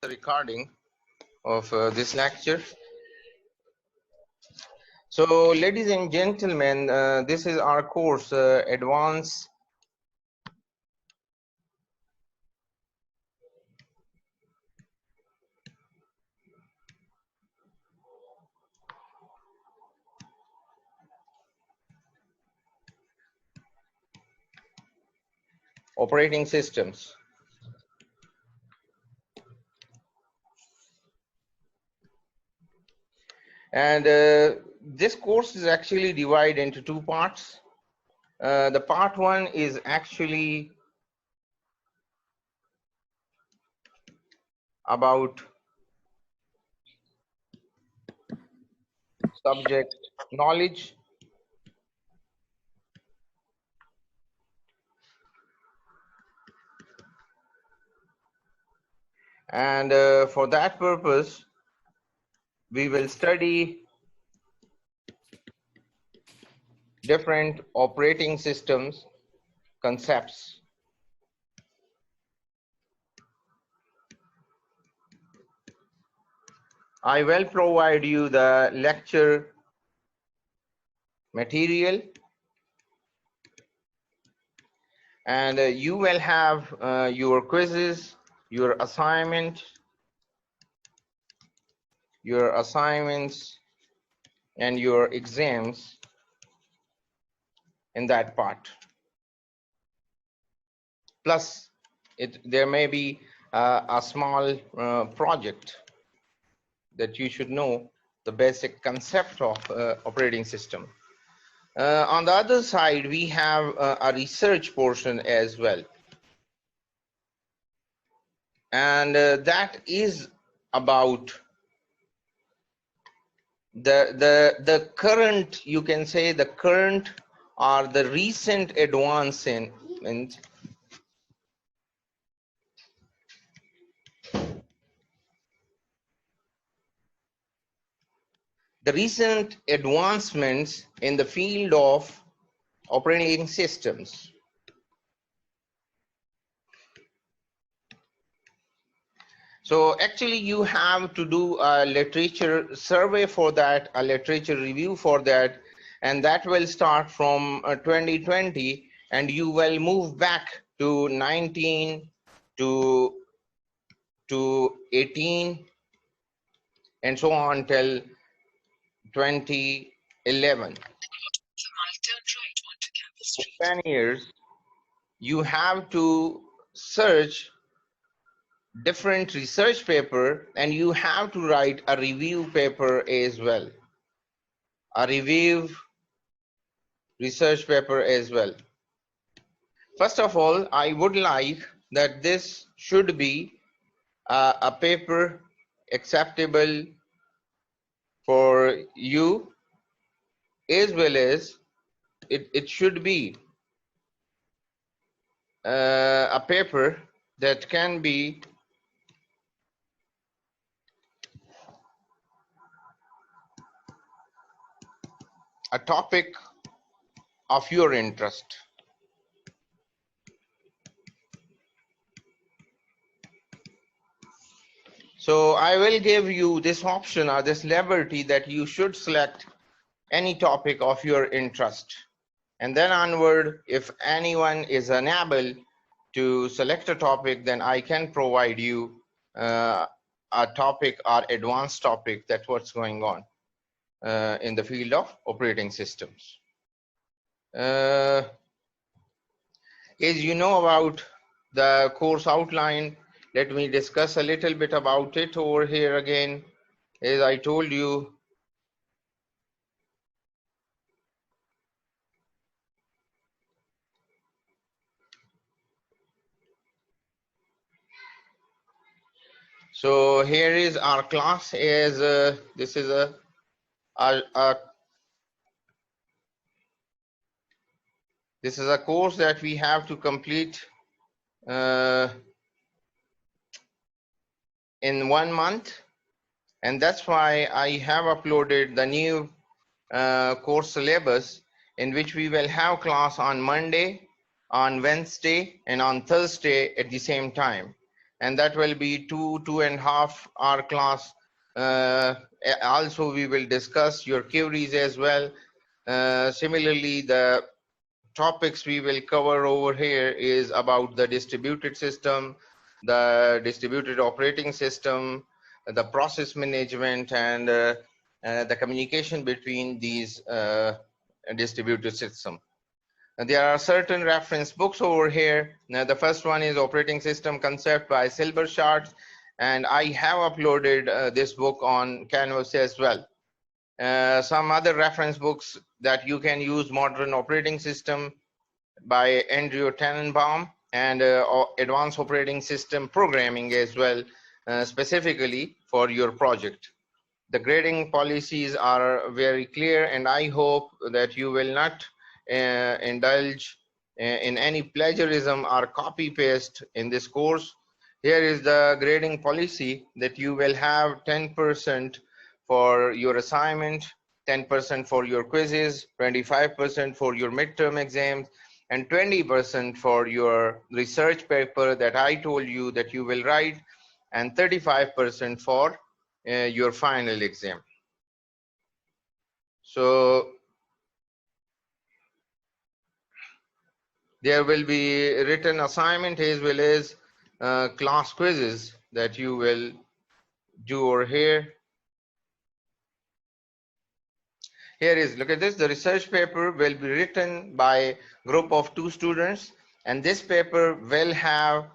The recording of this lecture. So, ladies and gentlemen, this is our course, Advanced Operating Systems. And this course is actually divided into two parts. The part one is actually about subject knowledge. And for that purpose, we will study different operating systems concepts. I will provide you the lecture material, and you will have your quizzes, your assignments, and your exams in that part. Plus, there may be a small project that you should know the basic concept of operating system. On the other side, we have a research portion as well. And that is about the current, you can say the current or the recent advancement, the recent advancements in the field of operating systems. So actually you have to do a literature survey for that, a literature review for that, and that will start from 2020, and you will move back to 19 to 18 and so on till 2011. For 10 years, you have to search different research paper, and you have to write a review paper as well, a review research paper as well. First of all, I would like that this should be a paper acceptable for you, as well as it should be a paper that can be a topic of your interest. So I will give you this option or this liberty that you should select any topic of your interest. And then onward, if anyone is unable to select a topic, then I can provide you a topic or advanced topic that's what's going on in the field of operating systems. As you know about the course outline, let me discuss a little bit about it over here again. As I told you, so here is our class. This is this is a course that we have to complete in 1 month, and that's why I have uploaded the new course syllabus, in which we will have class on Monday, on Wednesday, and on Thursday at the same time. and that will be 2.5 hour class. Also, we will discuss your queries as well. Similarly, the topics we will cover over here is about the distributed system, the distributed operating system, the process management, and the communication between these distributed systems. There are certain reference books over here. Now, the first one is Operating System Concept by Silberschatz, and I have uploaded this book on Canvas as well. Some other reference books that you can use: Modern Operating System by Andrew Tannenbaum, and Advanced Operating System Programming as well, specifically for your project. The grading policies are very clear, and I hope that you will not indulge in any plagiarism or copy paste in this course. Here is the grading policy that you will have 10% for your assignment, 10% for your quizzes, 25% for your midterm exams, and 20% for your research paper that I told you that you will write, and 35% for your final exam. So there will be written assignment as well as class quizzes that you will do over here. Here is, look at this, the research paper will be written by a group of 2 students, and this paper will have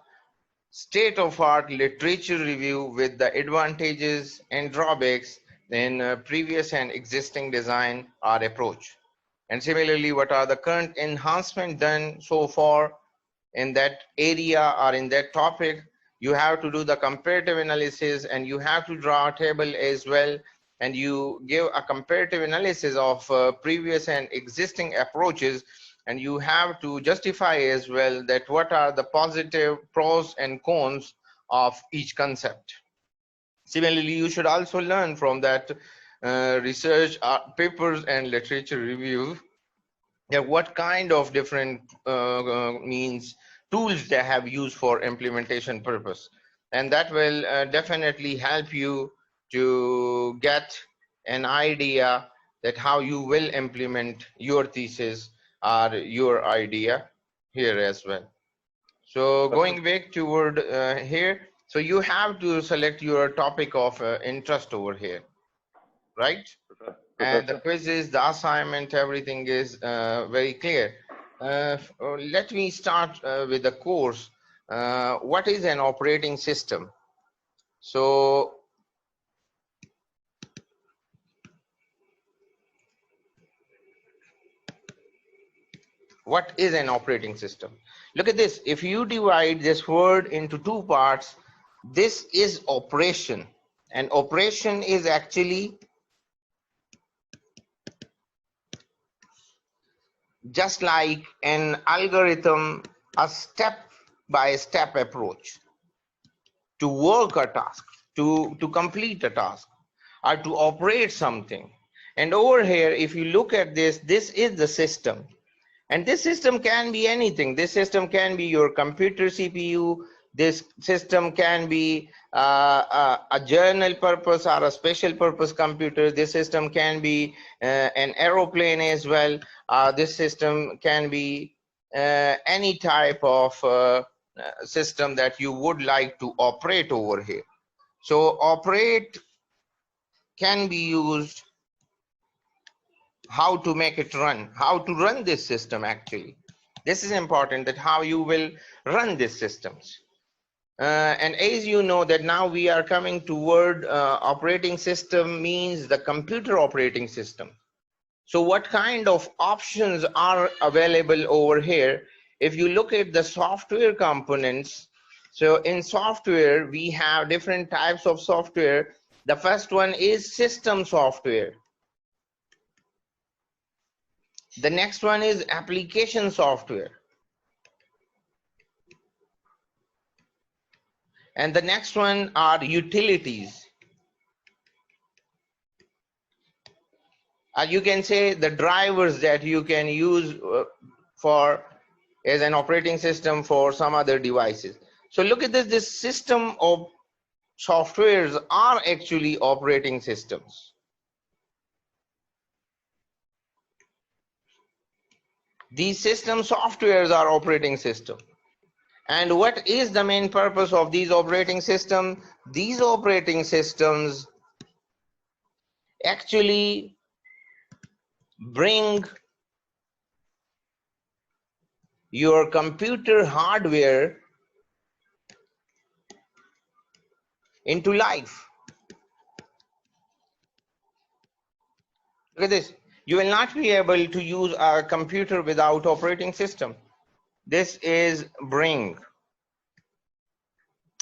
state-of-art literature review with the advantages and drawbacks in previous and existing design or approach. And similarly, what are the current enhancements done so far in that area or in that topic. You have to do the comparative analysis, and you have to draw a table as well, and you give a comparative analysis of previous and existing approaches, and you have to justify as well that what are the positive pros and cons of each concept. Similarly, you should also learn from that research papers and literature reviews that what kind of different means tools they have used for implementation purpose, and that will definitely help you to get an idea that how you will implement your thesis or your idea here as well. So going back toward here, so you have to select your topic of interest over here, right? And the quizzes, the assignment, everything is very clear. Let me start with the course. What is an operating system? So what is an operating system? Look at this. If you divide this word into 2 parts, this is operation, and operation is actually just like an algorithm, a step-by-step approach to work a task, to complete a task, or to operate something. And over here, if you look at this, this is the system. And this system can be anything. This system can be your computer CPU. This system can be a general purpose or a special purpose computer. This system can be an aeroplane as well. This system can be any type of system that you would like to operate over here. So operate can be used how to make it run, how to run this system actually. This is important, that how you will run these systems. And as you know that now we are coming toward operating system means the computer operating system. So what kind of options are available over here? If you look at the software components, so in software, we have different types of software. The first one is system software. The next one is application software. And the next one are utilities. You can say the drivers that you can use for as an operating system for some other devices. So look at this, this system of softwares are actually operating systems. These system softwares are operating system. And what is the main purpose of these operating systems? These operating systems actually bring your computer hardware into life. Look at this. You will not be able to use a computer without operating system. This is Bring.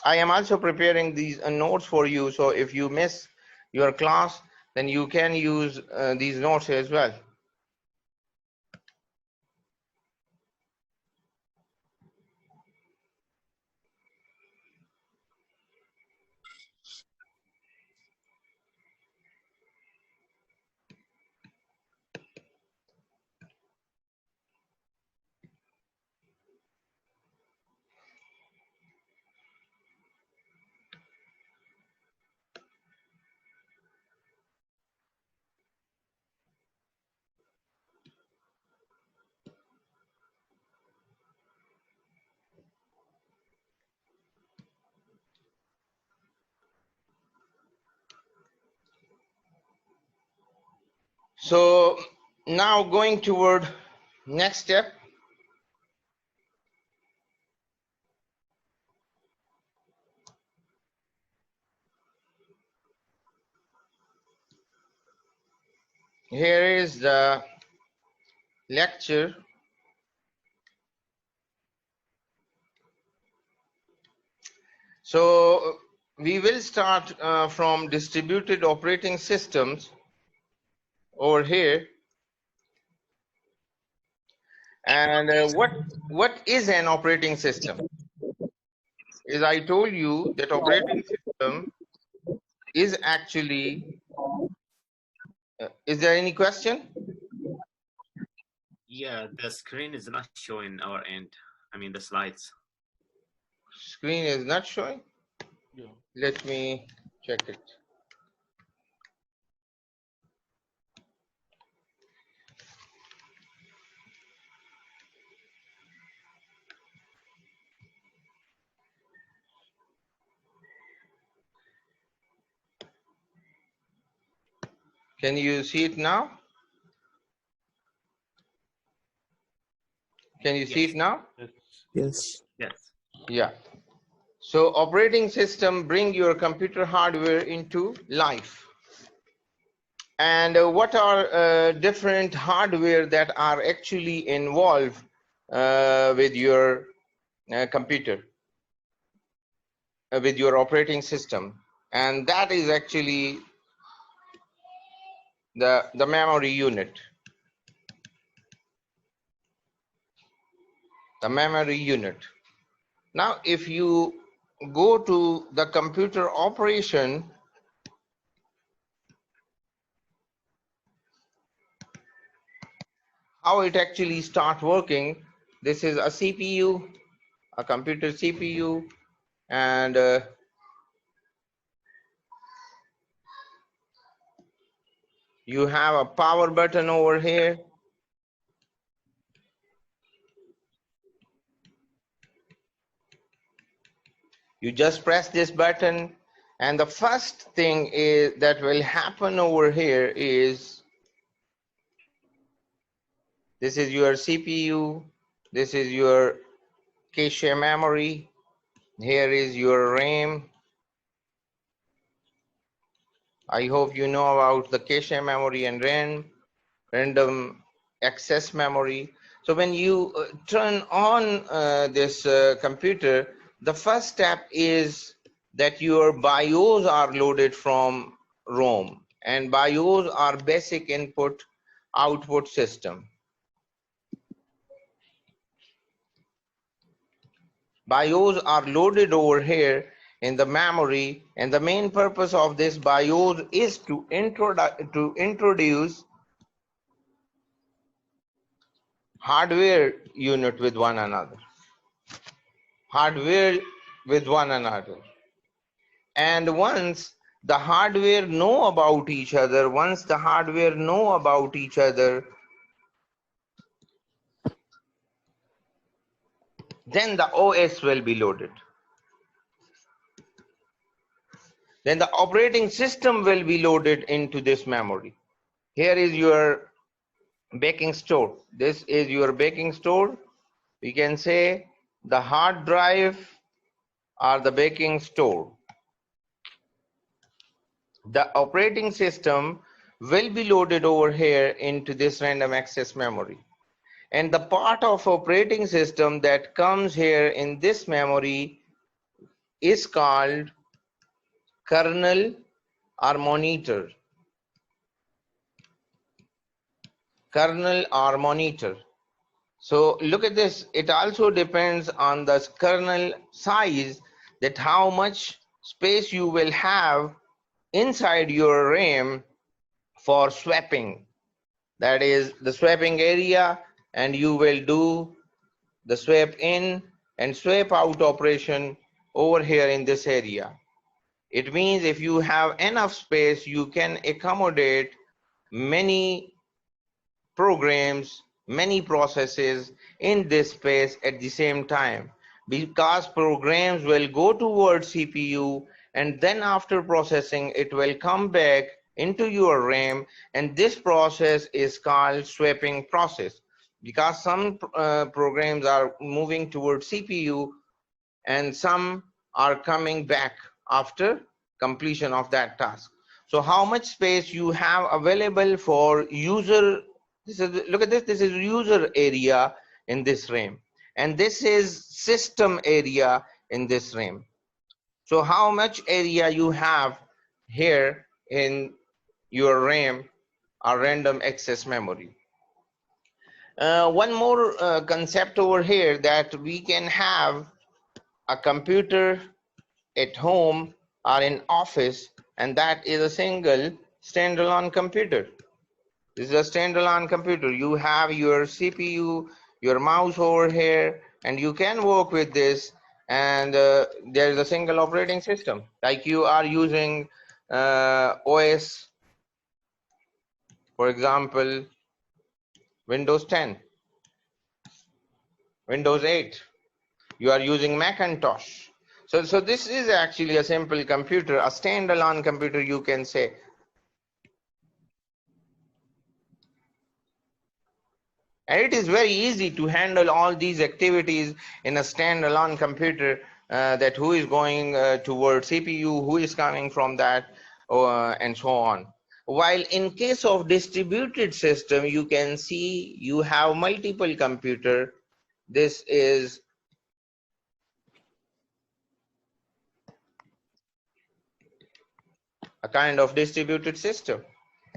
I am also preparing these notes for you, so if you miss your class, then you can use these notes as well. So now going toward next step. Here is the lecture. So we will start from distributed operating systems over here. And what is an operating system? As I told you that operating system is actually, is there any question? Yeah, the screen is not showing our end. I mean the slides. Screen is not showing? Yeah. Let me check it. Can you see it now? Can you see it now? Yes. Yes. Yeah. So operating system bring your computer hardware into life. And what are different hardware that are actually involved with your computer, with your operating system? And that is actually the memory unit. The memory unit. Now, if you go to the computer operation, how it actually start working, this is a CPU, a computer CPU, and you have a power button over here. You just press this button, and the first thing is that will happen over here is this is your CPU, this is your cache memory, here is your RAM. I hope you know about the cache memory and RAM, random access memory. So when you turn on this computer, the first step is that your BIOS are loaded from ROM, and BIOS are basic input output system. BIOS are loaded over here in the memory, and the main purpose of this BIOS is to introduce hardware unit with one another. Hardware with one another. And once the hardware know about each other, then the OS will be loaded. Then the operating system will be loaded into this memory. Here is your baking store. This is your baking store. We can say the hard drive or the baking store. The operating system will be loaded over here into this random access memory. And the part of operating system that comes here in this memory is called kernel or monitor. Kernel or monitor. So look at this. It also depends on the kernel size, that how much space you will have inside your RAM for swapping. That is the swapping area, and you will do the swap in and swap out operation over here in this area. It means if you have enough space, you can accommodate many programs, many processes in this space at the same time, because programs will go towards CPU, and then after processing it will come back into your RAM, and this process is called swapping process, because some programs are moving towards CPU and some are coming back after completion of that task. So how much space you have available for user, this is, look at this, this is user area in this RAM, and this is system area in this RAM. So how much area you have here in your RAM or random access memory. One more concept over here, that we can have a computer at home or in office, and that is a single standalone computer. This is a standalone computer. You have your CPU, your mouse over here, and you can work with this, and there is a single operating system. Like you are using OS, for example, Windows 10, Windows 8. You are using Macintosh. So this is actually a simple computer, a standalone computer, you can say. And it is very easy to handle all these activities in a standalone computer, that who is going towards CPU, who is coming from that, and so on. While in case of distributed system, you can see you have multiple computer. This is a kind of distributed system.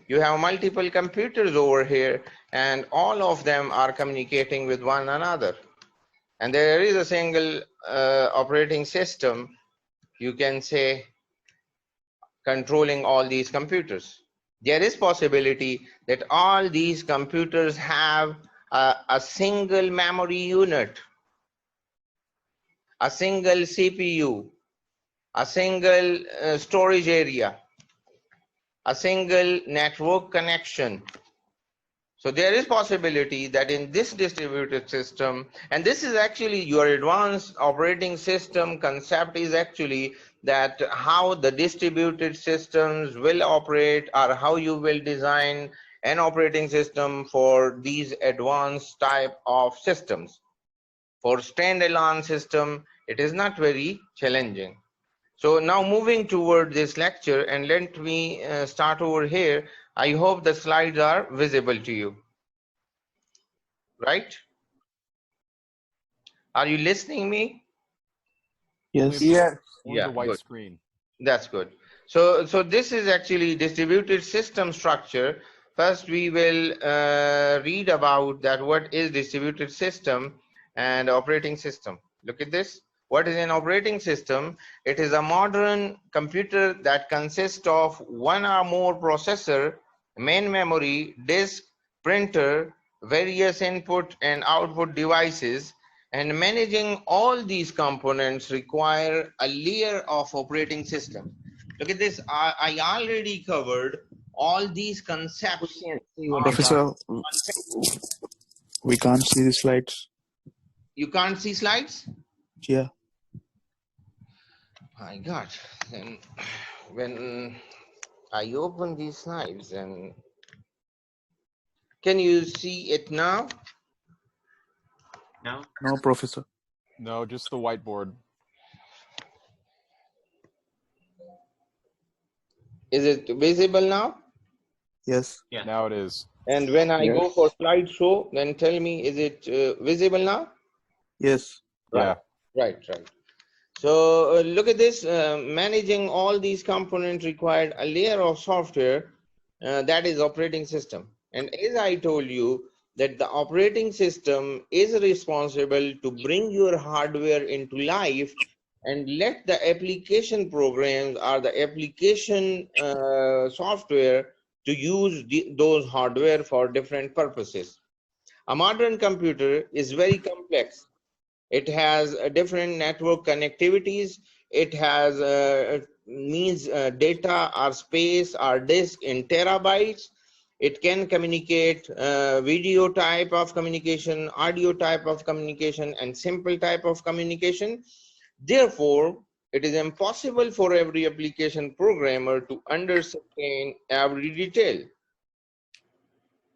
You have multiple computers over here, and all of them are communicating with one another. And there is a single operating system, you can say, controlling all these computers. There is possibility that all these computers have a single memory unit, a single CPU, a single storage area, a single network connection. So there is possibility that in this distributed system, and this is actually your advanced operating system concept, is actually that how the distributed systems will operate, or how you will design an operating system for these advanced type of systems. For standalone system, it is not very challenging. So now moving toward this lecture, and let me start over here. I hope the slides are visible to you, right? Are you listening me? Yes. Yeah. Only Yeah, the white good. screen. That's good. So this is actually distributed system structure. First, we will read about that what is distributed system and operating system. Look at this. What is an operating system? It is a modern computer that consists of one or more processor, main memory, disk, printer, various input and output devices, And managing all these components require a layer of operating system. Look at this. I already covered all these concepts. Professor, we can't see the slides. You can't see slides? Yeah. My God. Then when I open these slides, and can you see it now? No. No, Professor. No, just the whiteboard. Is it visible now? Yes. Yeah. Now it is. And when I Yes. go for slideshow, then tell me, is it visible now? Yes. Yeah. Right. So look at this. Managing all these components required a layer of software that is operating system. And as I told you, that the operating system is responsible to bring your hardware into life and let the application programs or the application software to use those hardware for different purposes. A modern computer is very complex. It has different network connectivities. It has means data or space or disk in terabytes. It can communicate video type of communication, audio type of communication, and simple type of communication. Therefore, it is impossible for every application programmer to understand every detail.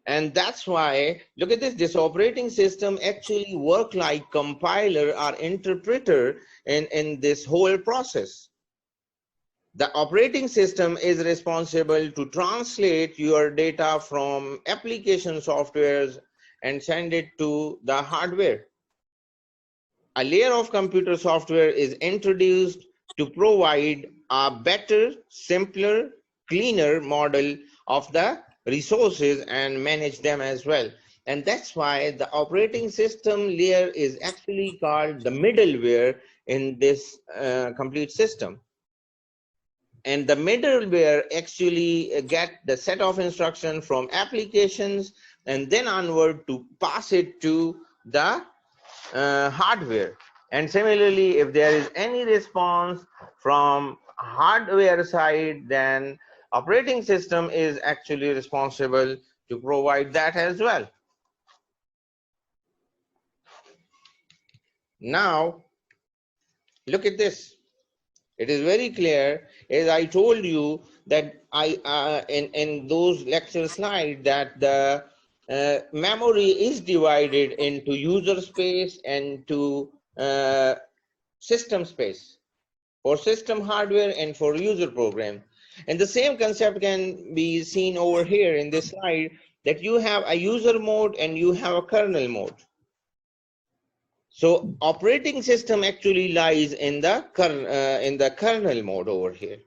And that's why, look at this, this operating system actually work like compiler or interpreter in this whole process. The operating system is responsible to translate your data from application softwares and send it to the hardware. A layer of computer software is introduced to provide a better, simpler, cleaner model of the resources and manage them as well. And that's why the operating system layer is actually called the middleware in this complete system. And the middleware actually get the set of instruction from applications and then onward to pass it to the hardware. And similarly, if there is any response from hardware side, then operating system is actually responsible to provide that as well. Now, look at this. It is very clear, as I told you, that in those lecture slides, that the memory is divided into user space and to system space, for system hardware and for user program. And the same concept can be seen over here in this slide, that you have a user mode and you have a kernel mode. So operating system actually lies in the kernel mode over here.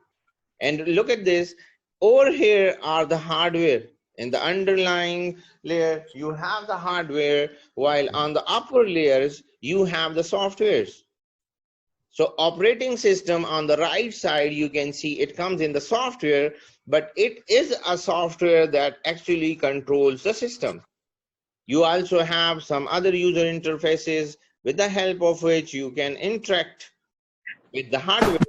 And look at this, over here are the hardware. In the underlying layer, you have the hardware, while on the upper layers, you have the softwares. So operating system on the right side, you can see it comes in the software, but it is a software that actually controls the system. You also have some other user interfaces with the help of which you can interact with the hardware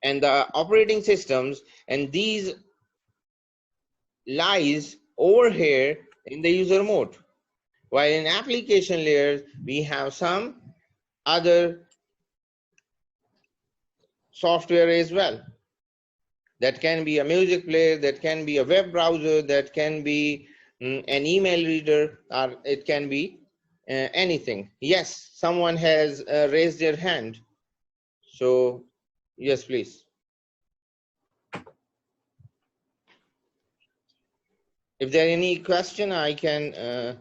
and the operating systems, and these lies over here in the user mode. While in application layers, we have some other software as well. That can be a music player, that can be a web browser, that can be an email reader, or it can be anything. Yes, someone has raised their hand. So, yes, please. If there any question, I can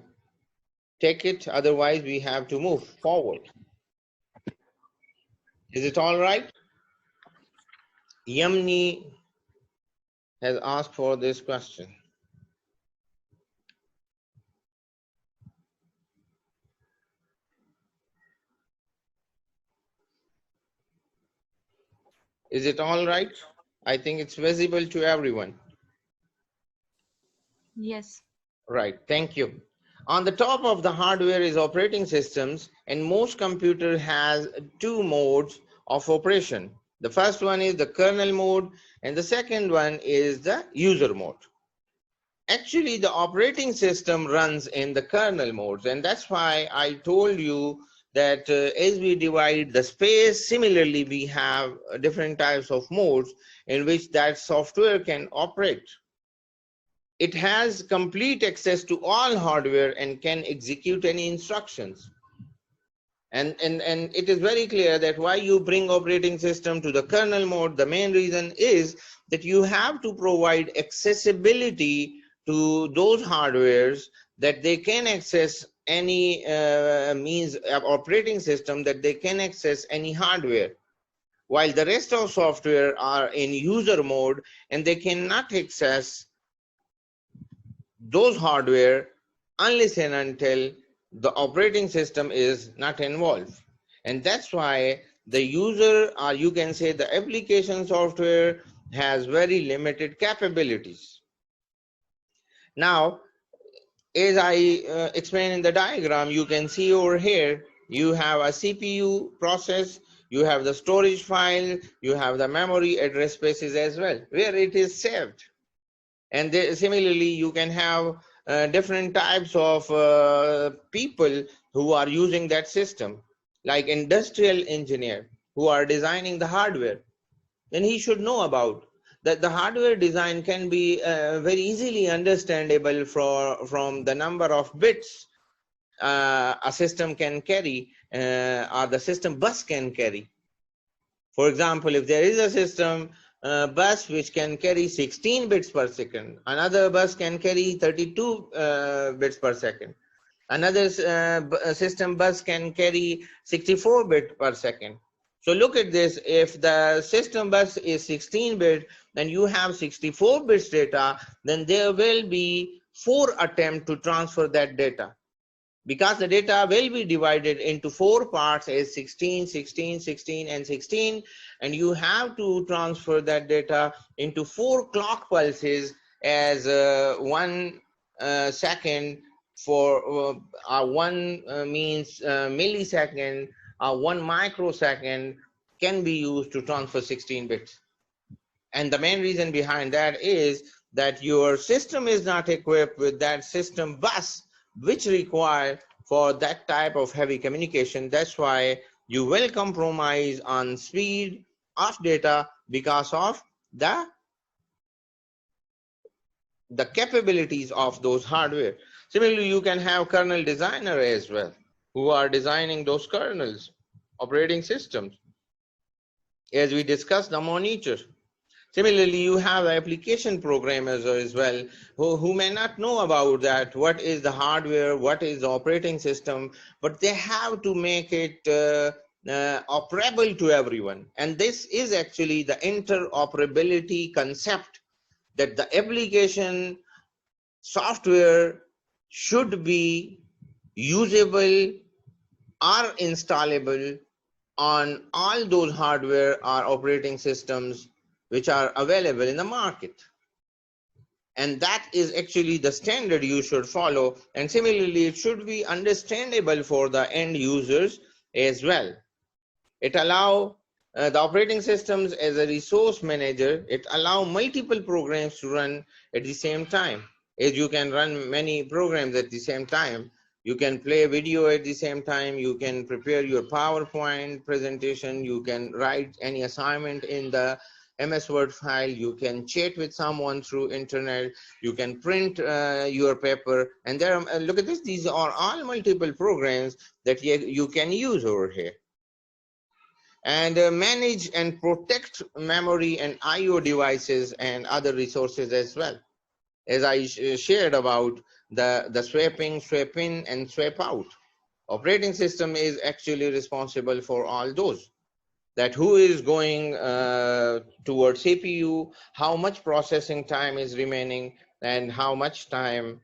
take it. Otherwise, we have to move forward. Is it all right? Yamni has asked for this question. Is it all right? I think it's visible to everyone. Yes. Right, thank you. On the top of the hardware is operating systems, and most computer has two modes of operation. The first one is the kernel mode, and the second one is the user mode. Actually, the operating system runs in the kernel modes, and that's why I told you that as we divide the space, similarly we have different types of modes in which that software can operate. It has complete access to all hardware and can execute any instructions. And it is very clear that why you bring operating system to the kernel mode, the main reason is that you have to provide accessibility to those hardwares that they can access any means of operating system, that they can access any hardware, while the rest of software are in user mode and they cannot access those hardware unless and until the operating system is not involved. And that's why the user, or you can say the application software, has very limited capabilities. Now, as I explained in the diagram, you can see over here, you have a CPU process, you have the storage file, you have the memory address spaces as well, where it is saved. And similarly, you can have different types of people who are using that system, like industrial engineer who are designing the hardware. Then he should know about that the hardware design can be very easily understandable from the number of bits a system can carry, or the system bus can carry. For example, if there is a system bus which can carry 16 bits per second, another bus can carry 32 bits per second, another system bus can carry 64 bits per second. So look at this, if the system bus is 16 bit and you have 64 bits data, then there will be 4 attempts to transfer that data, because the data will be divided into 4 parts as 16, 16, 16 and 16, and you have to transfer that data into 4 clock pulses as 1 second for 1 means millisecond, 1 microsecond can be used to transfer 16 bits. And the main reason behind that is that your system is not equipped with that system bus which require for that type of heavy communication. That's why you will compromise on speed of data because of the capabilities of those hardware. Similarly, you can have kernel designer as well, who are designing those kernels, operating systems, as we discussed the monitor. Similarly, you have application programmers as well who may not know about that, what is the hardware, what is the operating system, but they have to make it operable to everyone. And this is actually the interoperability concept, that the application software should be usable or installable on all those hardware or operating systems which are available in the market. And that is actually the standard you should follow. And similarly, it should be understandable for the end users as well. It allow the operating systems as a resource manager, it allow multiple programs to run at the same time. As you can run many programs at the same time, you can play video at the same time, you can prepare your PowerPoint presentation, you can write any assignment in the MS Word file, you can chat with someone through internet, you can print your paper, and there are, look at this, these are all multiple programs that you can use over here. And manage and protect memory and IO devices and other resources as well. As I shared about the swapping, swap in and swap out. Operating system is actually responsible for all those. That who is going towards CPU, how much processing time is remaining, and how much time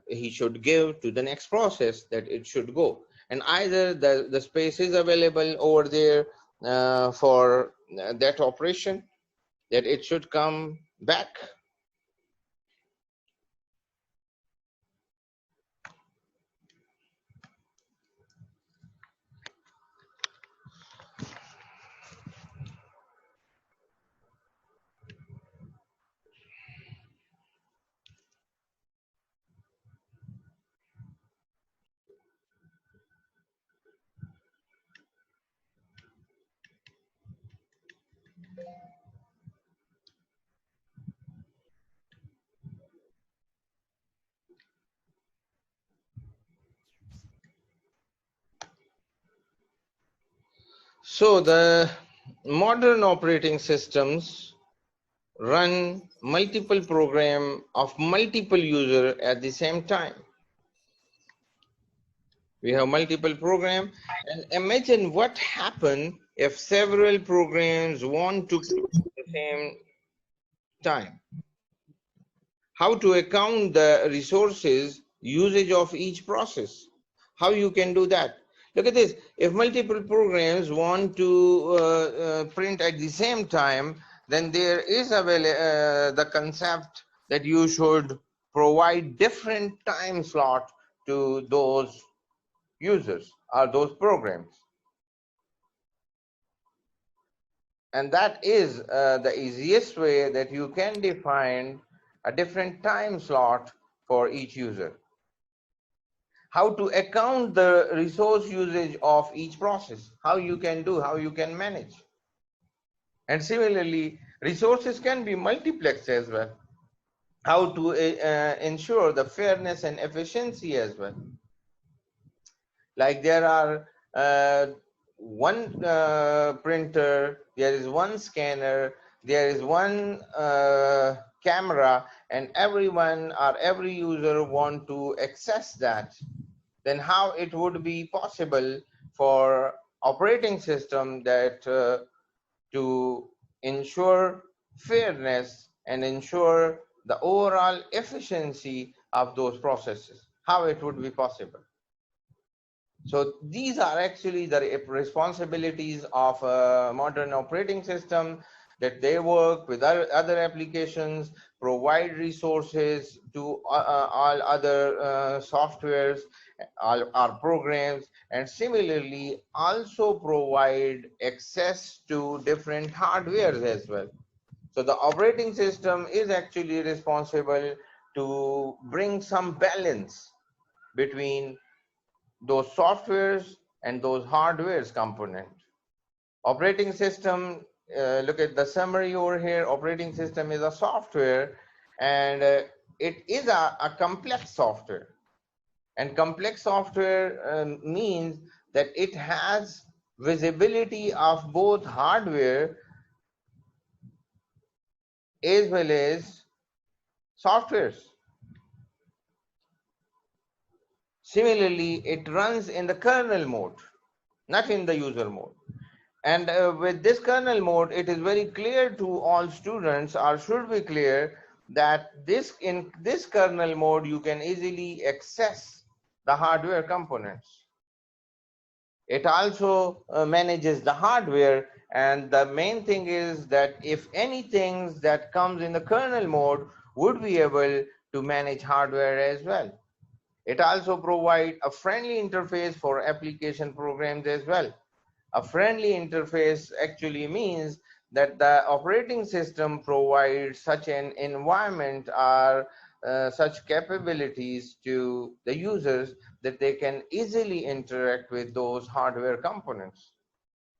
he should give to the next process that it should go. And either the space is available over there for that operation, that it should come back. So the modern operating systems run multiple program of multiple user at the same time. We have multiple program, and imagine what happen if several programs want to close at the same time. How to account the resources usage of each process? How you can do that? Look at this. If multiple programs want to print at the same time, then there is the concept that you should provide different time slot to those users or those programs. And that is the easiest way that you can define a different time slot for each user. How to account the resource usage of each process, how you can do, how you can manage. And similarly, resources can be multiplexed as well. How to ensure the fairness and efficiency as well. Like there are one printer, there is one scanner, there is one camera, and everyone or every user want to access that, then how it would be possible for operating system that to ensure fairness and ensure the overall efficiency of those processes, how it would be possible. So these are actually the responsibilities of a modern operating system, that they work with other applications, provide resources to all other softwares, all our programs, and similarly also provide access to different hardwares as well. So the operating system is actually responsible to bring some balance between those softwares and those hardwares component. Operating system, look at the summary over here. Operating system is a software, and it is a complex software. And complex software means that it has visibility of both hardware as well as softwares. Similarly, it runs in the kernel mode, not in the user mode. And with this kernel mode, it is very clear to all students, or should be clear, that in this kernel mode, you can easily access the hardware components. It also manages the hardware, and the main thing is that if anything that comes in the kernel mode would be able to manage hardware as well. It also provides a friendly interface for application programs as well. A friendly interface actually means that the operating system provides such an environment or such capabilities to the users that they can easily interact with those hardware components.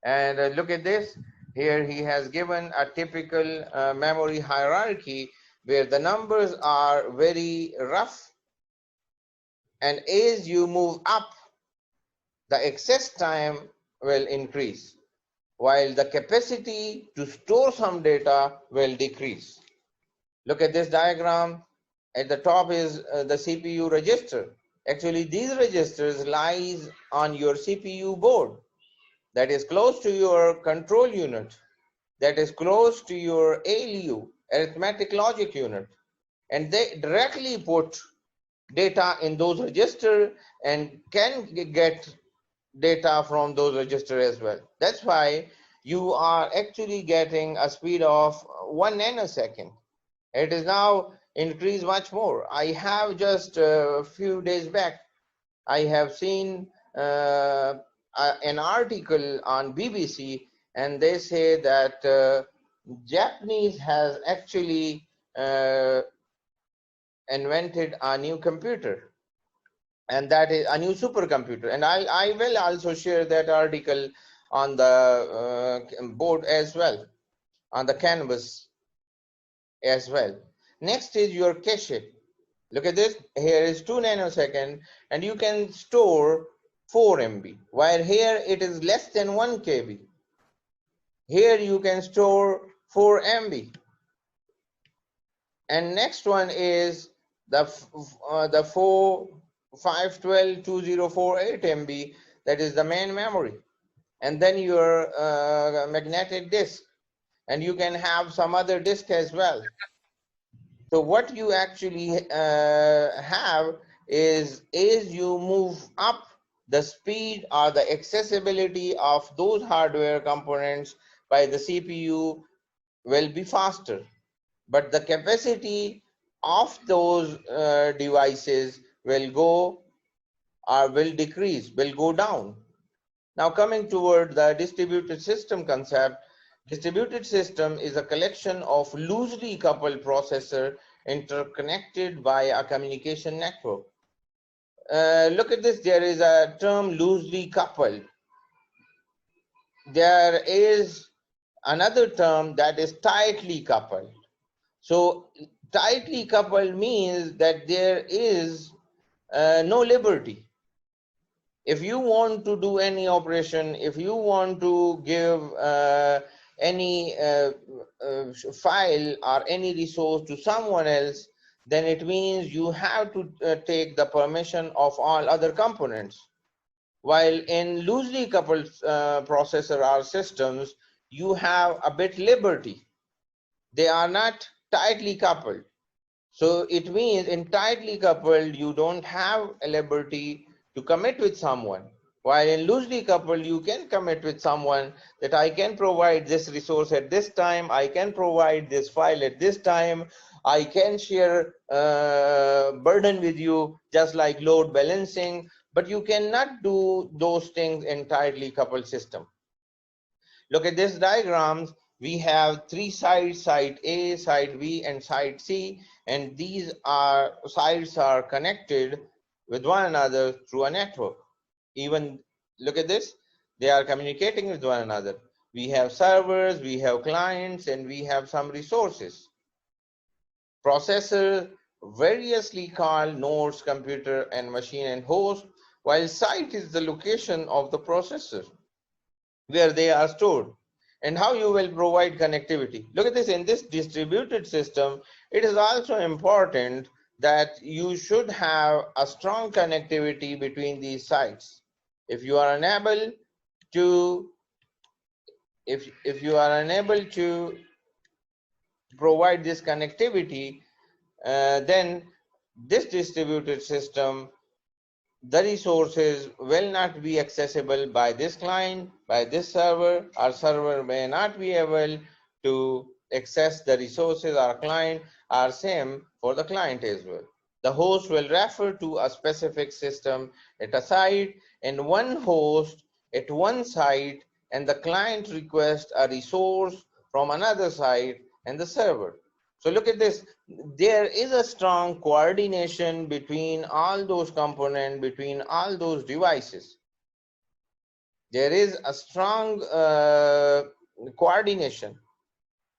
And look at this. Here he has given a typical memory hierarchy where the numbers are very rough. And as you move up, the access time will increase, while the capacity to store some data will decrease. Look at this diagram. At the top is the CPU register. Actually, these registers lies on your CPU board, that is close to your control unit, that is close to your ALU, arithmetic logic unit, and they directly put data in those registers and can get data from those registers as well. That's why you are actually getting a speed of 1 nanosecond. It is now increased much more. I have just a few days back, I have seen an article on BBC, and they say that Japanese has actually invented a new computer, and that is a new supercomputer. And I will also share that article on the board as well, on the canvas as well. Next is your cache. Look at this. Here is 2 nanosecond, and you can store 4 MB, while here it is less than 1 KB. Here you can store 4 MB. And next one is the 512 2048 MB, that is the main memory, and then your magnetic disk, and you can have some other disk as well. So what you actually have is, as you move up, the speed or the accessibility of those hardware components by the CPU will be faster, but the capacity of those devices will go or will decrease, will go down. Now coming toward the distributed system concept, distributed system is a collection of loosely coupled processors interconnected by a communication network. Look at this, there is a term loosely coupled. There is another term that is tightly coupled. So tightly coupled means that there is no liberty. If you want to do any operation, if you want to give any file or any resource to someone else, then it means you have to take the permission of all other components. While in loosely coupled processor or systems, you have a bit liberty. They are not tightly coupled. So it means in tightly coupled, you don't have a liberty to commit with someone. While in loosely coupled, you can commit with someone that I can provide this resource at this time, I can provide this file at this time, I can share burden with you, just like load balancing, but you cannot do those things in tightly coupled system. Look at this diagrams. We have 3 sides, side A, side B, and side C, and these sides are connected with one another through a network. Even look at this, they are communicating with one another. We have servers, we have clients, and we have some resources. Processor variously called nodes, computer, and machine and host, while site is the location of the processor where they are stored, and how you will provide connectivity. Look at this, in this distributed system, it is also important that you should have a strong connectivity between these sites. If you are unable to provide this connectivity, then this distributed system, the resources will not be accessible by this client, by this server. Our server may not be able to access the resources. Our client are same for the client as well. The host will refer to a specific system at a site, and one host at one site, and the client requests a resource from another site and the server. So look at this, there is a strong coordination between all those components, between all those devices. There is a strong coordination,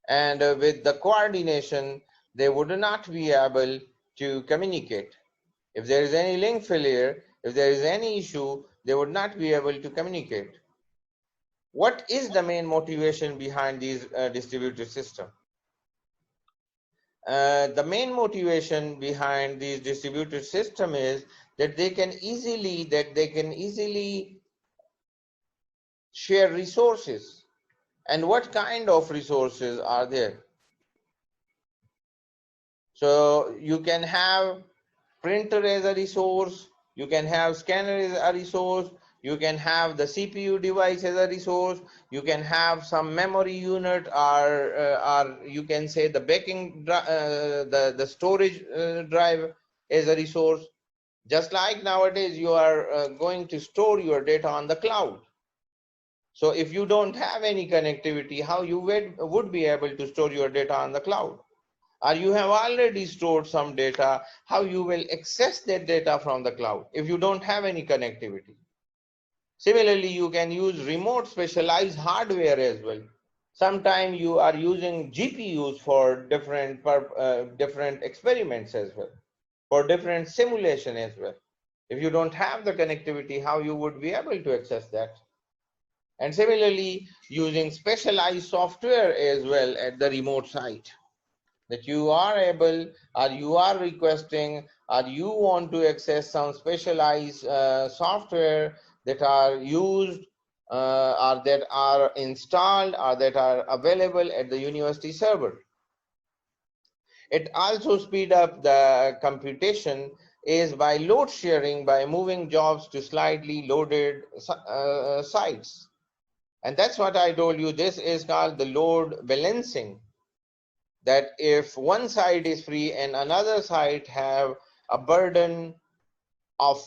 and with the coordination, they would not be able to communicate. If there is any link failure, if there is any issue, they would not be able to communicate. What is the main motivation behind these distributed systems? The main motivation behind these distributed system is that they can easily share resources. And what kind of resources are there? So you can have printer as a resource, you can have scanner as a resource, you can have the CPU device as a resource, you can have some memory unit, or you can say the backing the storage drive as a resource. Just like nowadays you are going to store your data on the cloud. So if you don't have any connectivity, how you would be able to store your data on the cloud? Or you have already stored some data, how you will access that data from the cloud if you don't have any connectivity? Similarly, you can use remote specialized hardware as well. Sometimes you are using GPUs for different experiments as well, for different simulation as well. If you don't have the connectivity, how you would be able to access that? And similarly, using specialized software as well at the remote site, that you are able, or you are requesting, or you want to access some specialized software that are used or that are installed or that are available at the university server. It also speed up the computation is by load sharing, by moving jobs to slightly loaded sites. And that's what I told you. This is called the load balancing. That if one site is free and another site have a burden of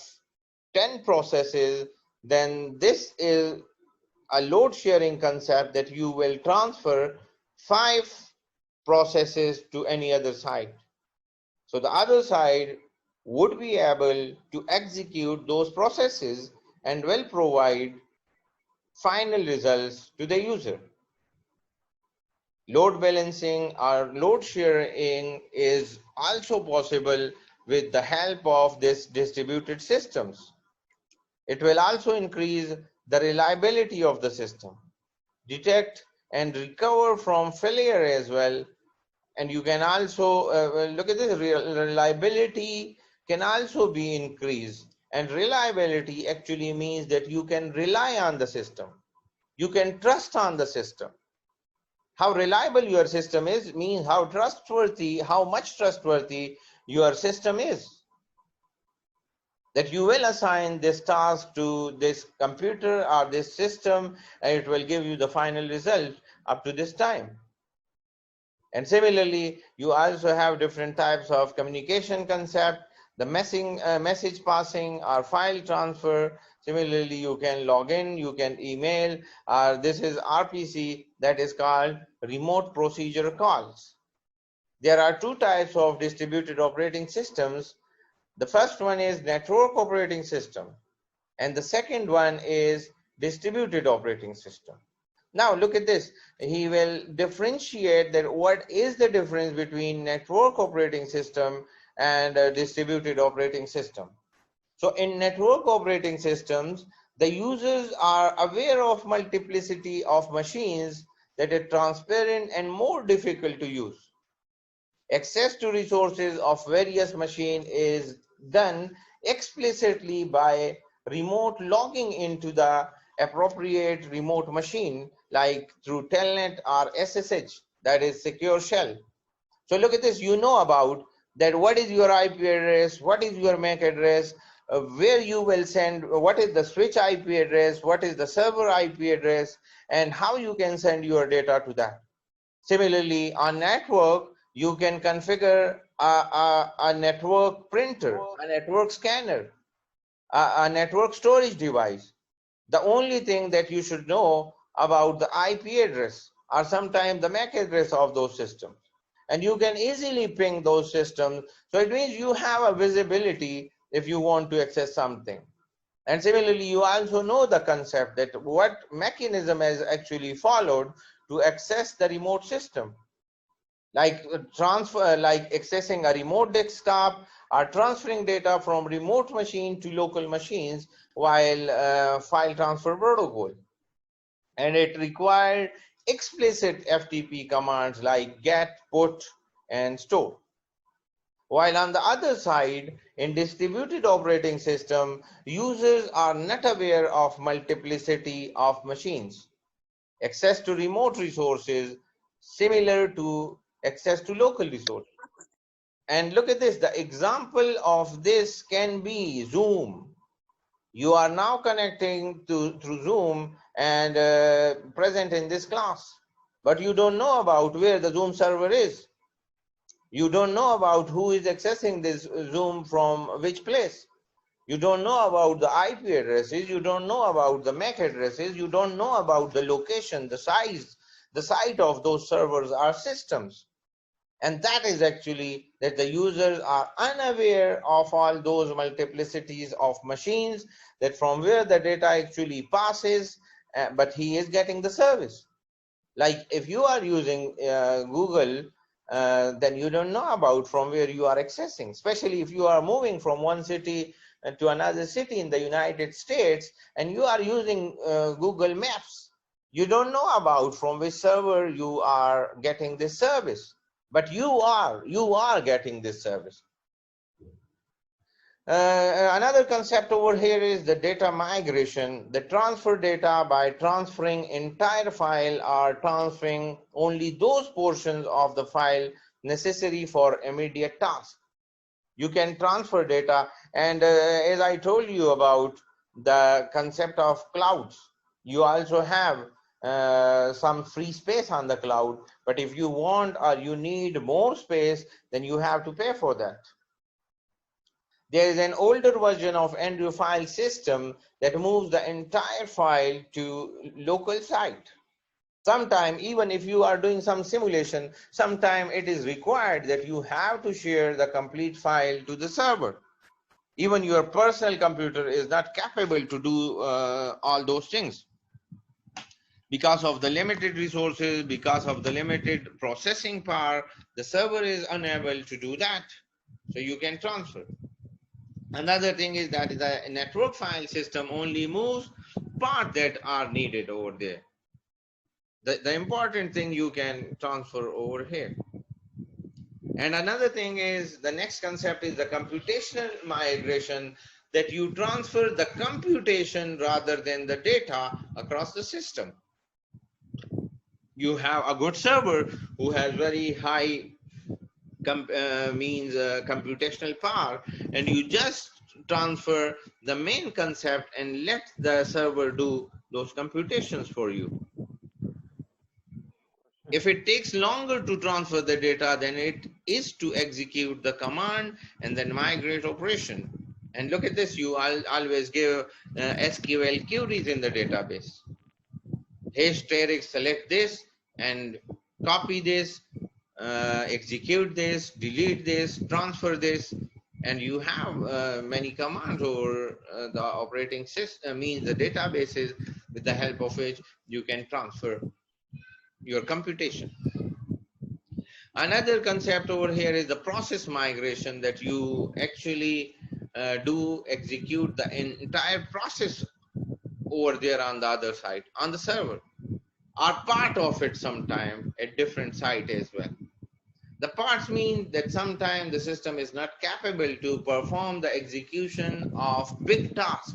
10 processes, then this is a load sharing concept that you will transfer 5 processes to any other site. So the other side would be able to execute those processes and will provide final results to the user. Load balancing or load sharing is also possible with the help of this distributed systems. It will also increase the reliability of the system, detect and recover from failure as well. And you can also look at this, reliability can also be increased. And reliability actually means that you can rely on the system. You can trust on the system. How reliable your system is means how trustworthy, how much trustworthy your system is. That you will assign this task to this computer or this system, and it will give you the final result up to this time. And similarly, you also have different types of communication concept, the message passing or file transfer. Similarly, you can log in, you can email, this is RPC, that is called remote procedure calls. There are 2 types of distributed operating systems. The first one is network operating system, and the second one is distributed operating system. Now look at this. He will differentiate that what is the difference between network operating system and a distributed operating system. So in network operating systems, the users are aware of multiplicity of machines that are transparent and more difficult to use. Access to resources of various machines is done explicitly by remote logging into the appropriate remote machine, like through Telnet or SSH, that is secure shell. So look at this, you know about that what is your IP address, what is your MAC address, where you will send, what is the switch IP address, what is the server IP address, and how you can send your data to that. Similarly, on network, you can configure a network printer, a network scanner, a network storage device. The only thing that you should know about the IP address or sometimes the MAC address of those systems. And you can easily ping those systems. So it means you have a visibility if you want to access something. And similarly, you also know the concept that what mechanism is actually followed to access the remote system. Like like accessing a remote desktop or transferring data from remote machine to local machines while file transfer protocol. And it required explicit FTP commands like get, put, and store. While on the other side, in distributed operating system, users are not aware of multiplicity of machines. Access to remote resources similar to access to local resources. And look at this, the example of this can be Zoom. You are now connecting through Zoom and present in this class, but you don't know about where the Zoom server is. You don't know about who is accessing this Zoom from which place. You don't know about the IP addresses. You don't know about the MAC addresses. You don't know about the location, the size, the site of those servers or systems. And that is actually that the users are unaware of all those multiplicities of machines, that from where the data actually passes, but he is getting the service. Like if you are using Google, then you don't know about from where you are accessing, especially if you are moving from one city to another city in the United States and you are using Google Maps, you don't know about from which server you are getting this service, but you are getting this service. Another concept over here is the data migration. The transfer data by transferring entire file or transferring only those portions of the file necessary for immediate task. You can transfer data, and as I told you about the concept of clouds, you also have some free space on the cloud, but if you want or you need more space, then you have to pay for that. There is an older version of Andrew file system that moves the entire file to local site. Sometime, even if you are doing some simulation, sometime it is required that you have to share the complete file to the server. Even your personal computer is not capable to do all those things. Because of the limited resources, because of the limited processing power, the server is unable to do that. So you can transfer. Another thing is that the network file system only moves parts that are needed over there. The important thing you can transfer over here. And another thing is the next concept is the computational migration, that you transfer the computation rather than the data across the system. You have a good server who has very high computational power, and you just transfer the main concept and let the server do those computations for you. If it takes longer to transfer the data than it is to execute the command and then migrate operation. And look at this, you always give SQL queries in the database. Asterisk, select this and copy this, execute this, delete this, transfer this, and you have many commands over the operating system, means the databases, with the help of which you can transfer your computation. Another concept over here is the process migration, that you actually do execute the entire process over there on the other side, on the server, or part of it sometime at different site as well. The parts mean that sometimes the system is not capable to perform the execution of big tasks.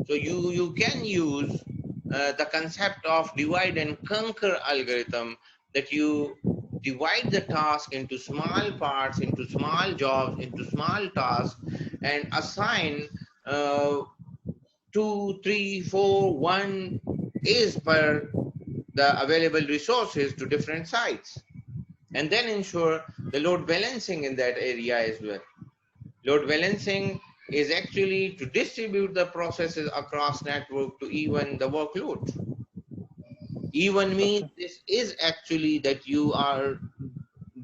So you can use the concept of divide and conquer algorithm, that you divide the task into small parts, into small jobs, into small tasks, and assign 2, 3, 4, 1 is per the available resources to different sites, and then ensure the load balancing in that area as well. Load balancing is actually to distribute the processes across network to even the workload. Even means this is actually that you are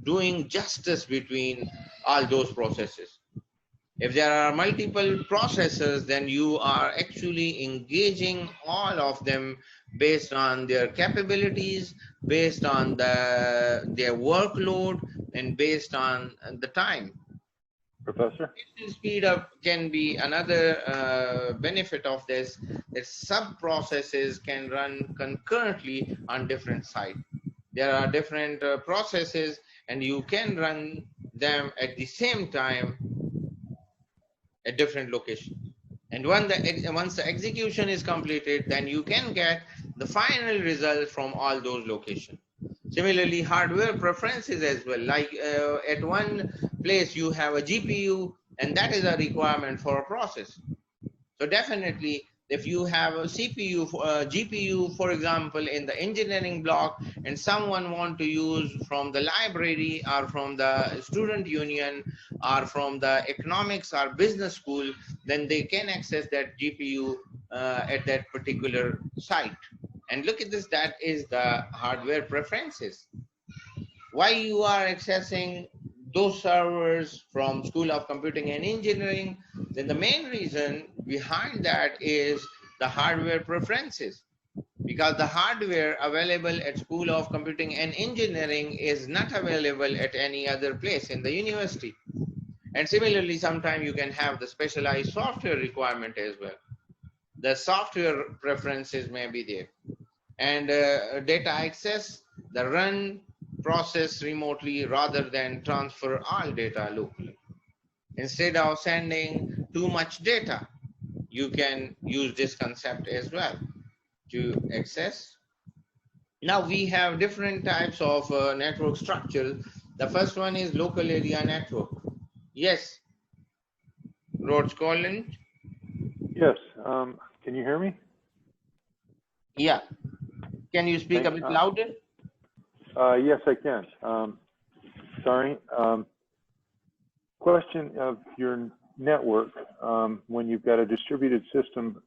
doing justice between all those processes. If there are multiple processes, then you are actually engaging all of them based on their capabilities, based on their workload, and based on the time. Professor? Speed up can be another benefit of this, that sub-processes can run concurrently on different sites. There are different processes, and you can run them at the same time at different locations. And once the execution is completed, then you can get the final result from all those locations. Similarly, hardware preferences as well, like at one place you have a GPU, and that is a requirement for a process. So definitely, if you have a CPU, GPU, for example, in the engineering block, and someone want to use from the library or from the student union or from the economics or business school, then they can access that GPU at that particular site. And look at this, that is the hardware preferences. Why you are accessing those servers from School of Computing and Engineering, then the main reason behind that is the hardware preferences. Because the hardware available at School of Computing and Engineering is not available at any other place in the university. And similarly, sometimes you can have the specialized software requirement as well. The software preferences may be there. And data access, the run process remotely rather than transfer all data locally. Instead of sending too much data, you can use this concept as well to access. Now we have different types of network structure. The first one is local area network. Yes, Rod Scotland. Yes. Can you hear me? Yeah. Can you speak a bit louder? Yes, I can. Sorry. Question of your network. When you've got a distributed system,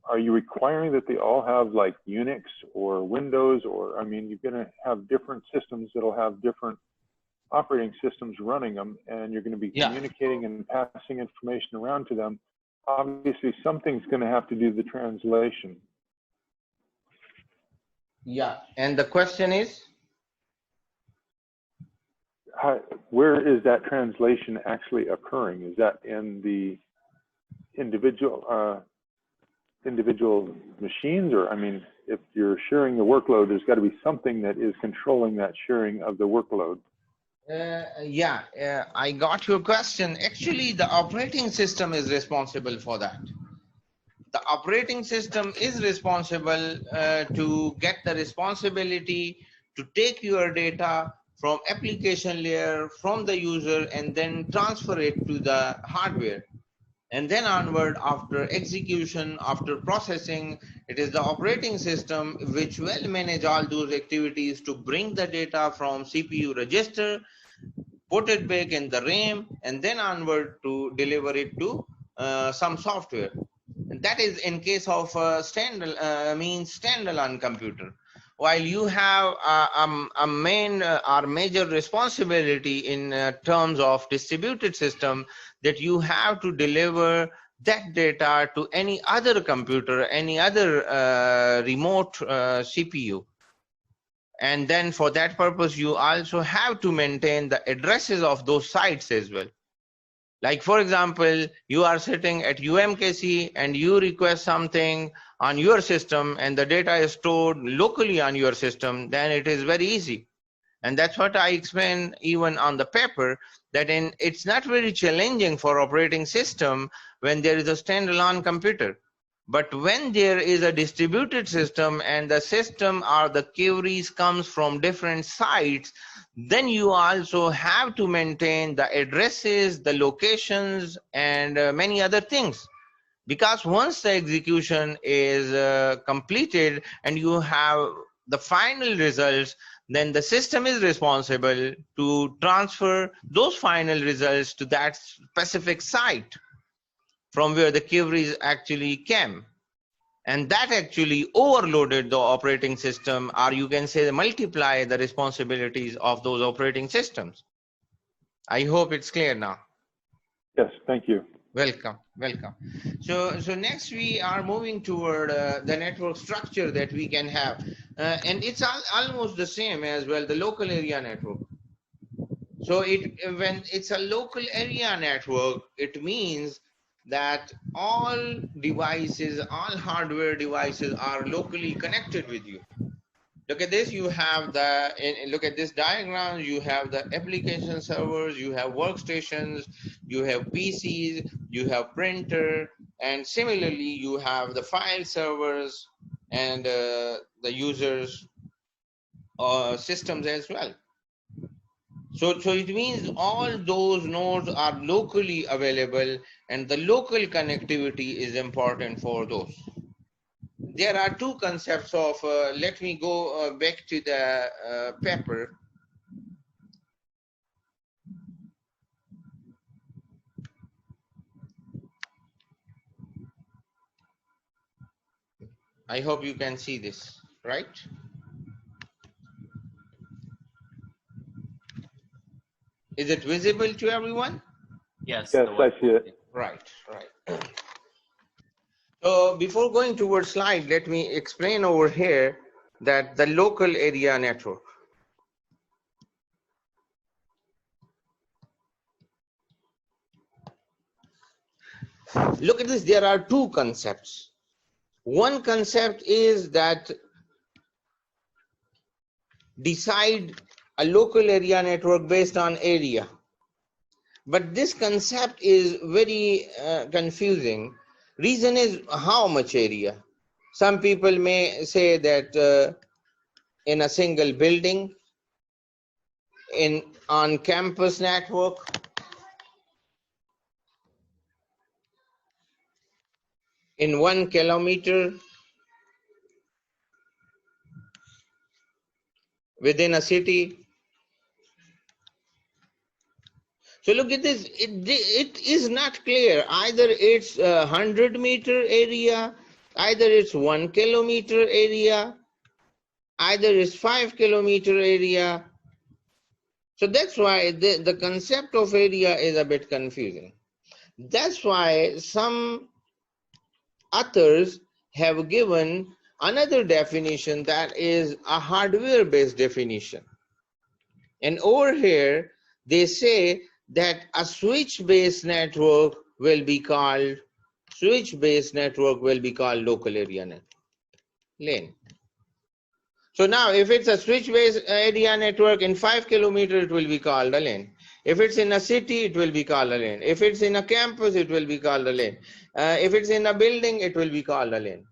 are you requiring that they all have like Unix or Windows, or, I mean, you're going to have different systems that'll have different operating systems running them, and you're going to be communicating and passing information around to them. Obviously, something's going to have to do the translation. Yeah, and the question is? Where is that translation actually occurring? Is that in the individual machines, or, I mean, if you're sharing the workload, there's got to be something that is controlling that sharing of the workload. I got your question. Actually, the operating system is responsible for that. The operating system is responsible to get the responsibility to take your data from application layer, from the user, and then transfer it to the hardware. And then onward, after execution, after processing, it is the operating system which will manage all those activities to bring the data from CPU register, put it back in the RAM, and then onward to deliver it to some software. And that is in case of a standalone computer. While you have a main or major responsibility in terms of distributed system, that you have to deliver that data to any other computer, any other remote CPU. And then for that purpose, you also have to maintain the addresses of those sites as well. Like, for example, you are sitting at UMKC and you request something on your system and the data is stored locally on your system, then it is very easy. And that's what I explain even on the paper, that it's not very challenging for operating system when there is a standalone computer. But when there is a distributed system and the system or the queries comes from different sites, then you also have to maintain the addresses, the locations, and many other things. Because once the execution is completed and you have the final results, then the system is responsible to transfer those final results to that specific site from where the queries actually came. And that actually overloaded the operating system, or you can say multiply the responsibilities of those operating systems. I hope it's clear now. Yes, thank you. Welcome, welcome. So next we are moving toward the network structure that we can have. And it's almost the same as well, the local area network. So when it's a local area network, it means that all devices, all hardware devices are locally connected with you. Look at this, you have look at this diagram, you have the application servers, you have workstations, you have PCs, you have printer, and similarly you have the file servers and the users systems as well. So it means all those nodes are locally available, and the local connectivity is important for those. There are two concepts of, let me go back to the paper. I hope you can see this, right? Is it visible to everyone? Yes. Yes, I see it. Right, right. So before going towards slide, let me explain over here that the local area network. Look at this, there are two concepts. One concept is that decide a local area network based on area. But this concept is very confusing. Reason is how much area. Some people may say that in a single building, in on campus network, in 1 kilometer, within a city. So look at this, it is not clear. Either it's 100-meter area, either it's 1 kilometer area, either it's 5 kilometer area. So that's why the concept of area is a bit confusing. That's why some authors have given another definition that is a hardware-based definition. And over here, they say that a switch-based network will be called local area network, LAN. So now if it's a switch-based area network in 5 kilometers, it will be called a LAN. If it's in a city, it will be called a LAN. If it's in a campus, it will be called a LAN. If it's in a building, it will be called a LAN.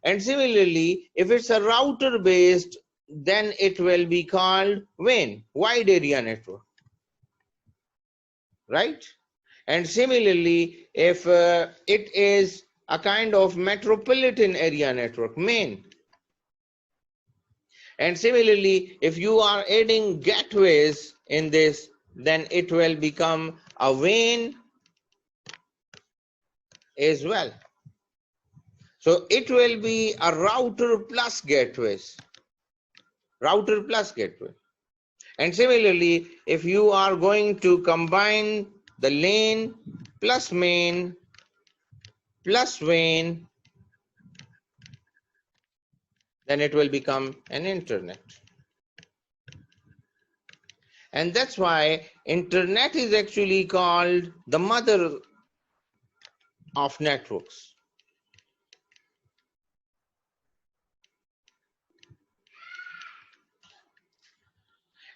And similarly, if it's a router-based, then it will be called WAN, wide area network, right? And similarly, if it is a kind of metropolitan area network, MAN. And similarly, if you are adding gateways in this, then it will become a WAN as well. So it will be a router plus gateways, router plus gateway. And similarly, if you are going to combine the LAN plus MAN plus WAN, then it will become an internet. And that's why internet is actually called the mother of networks.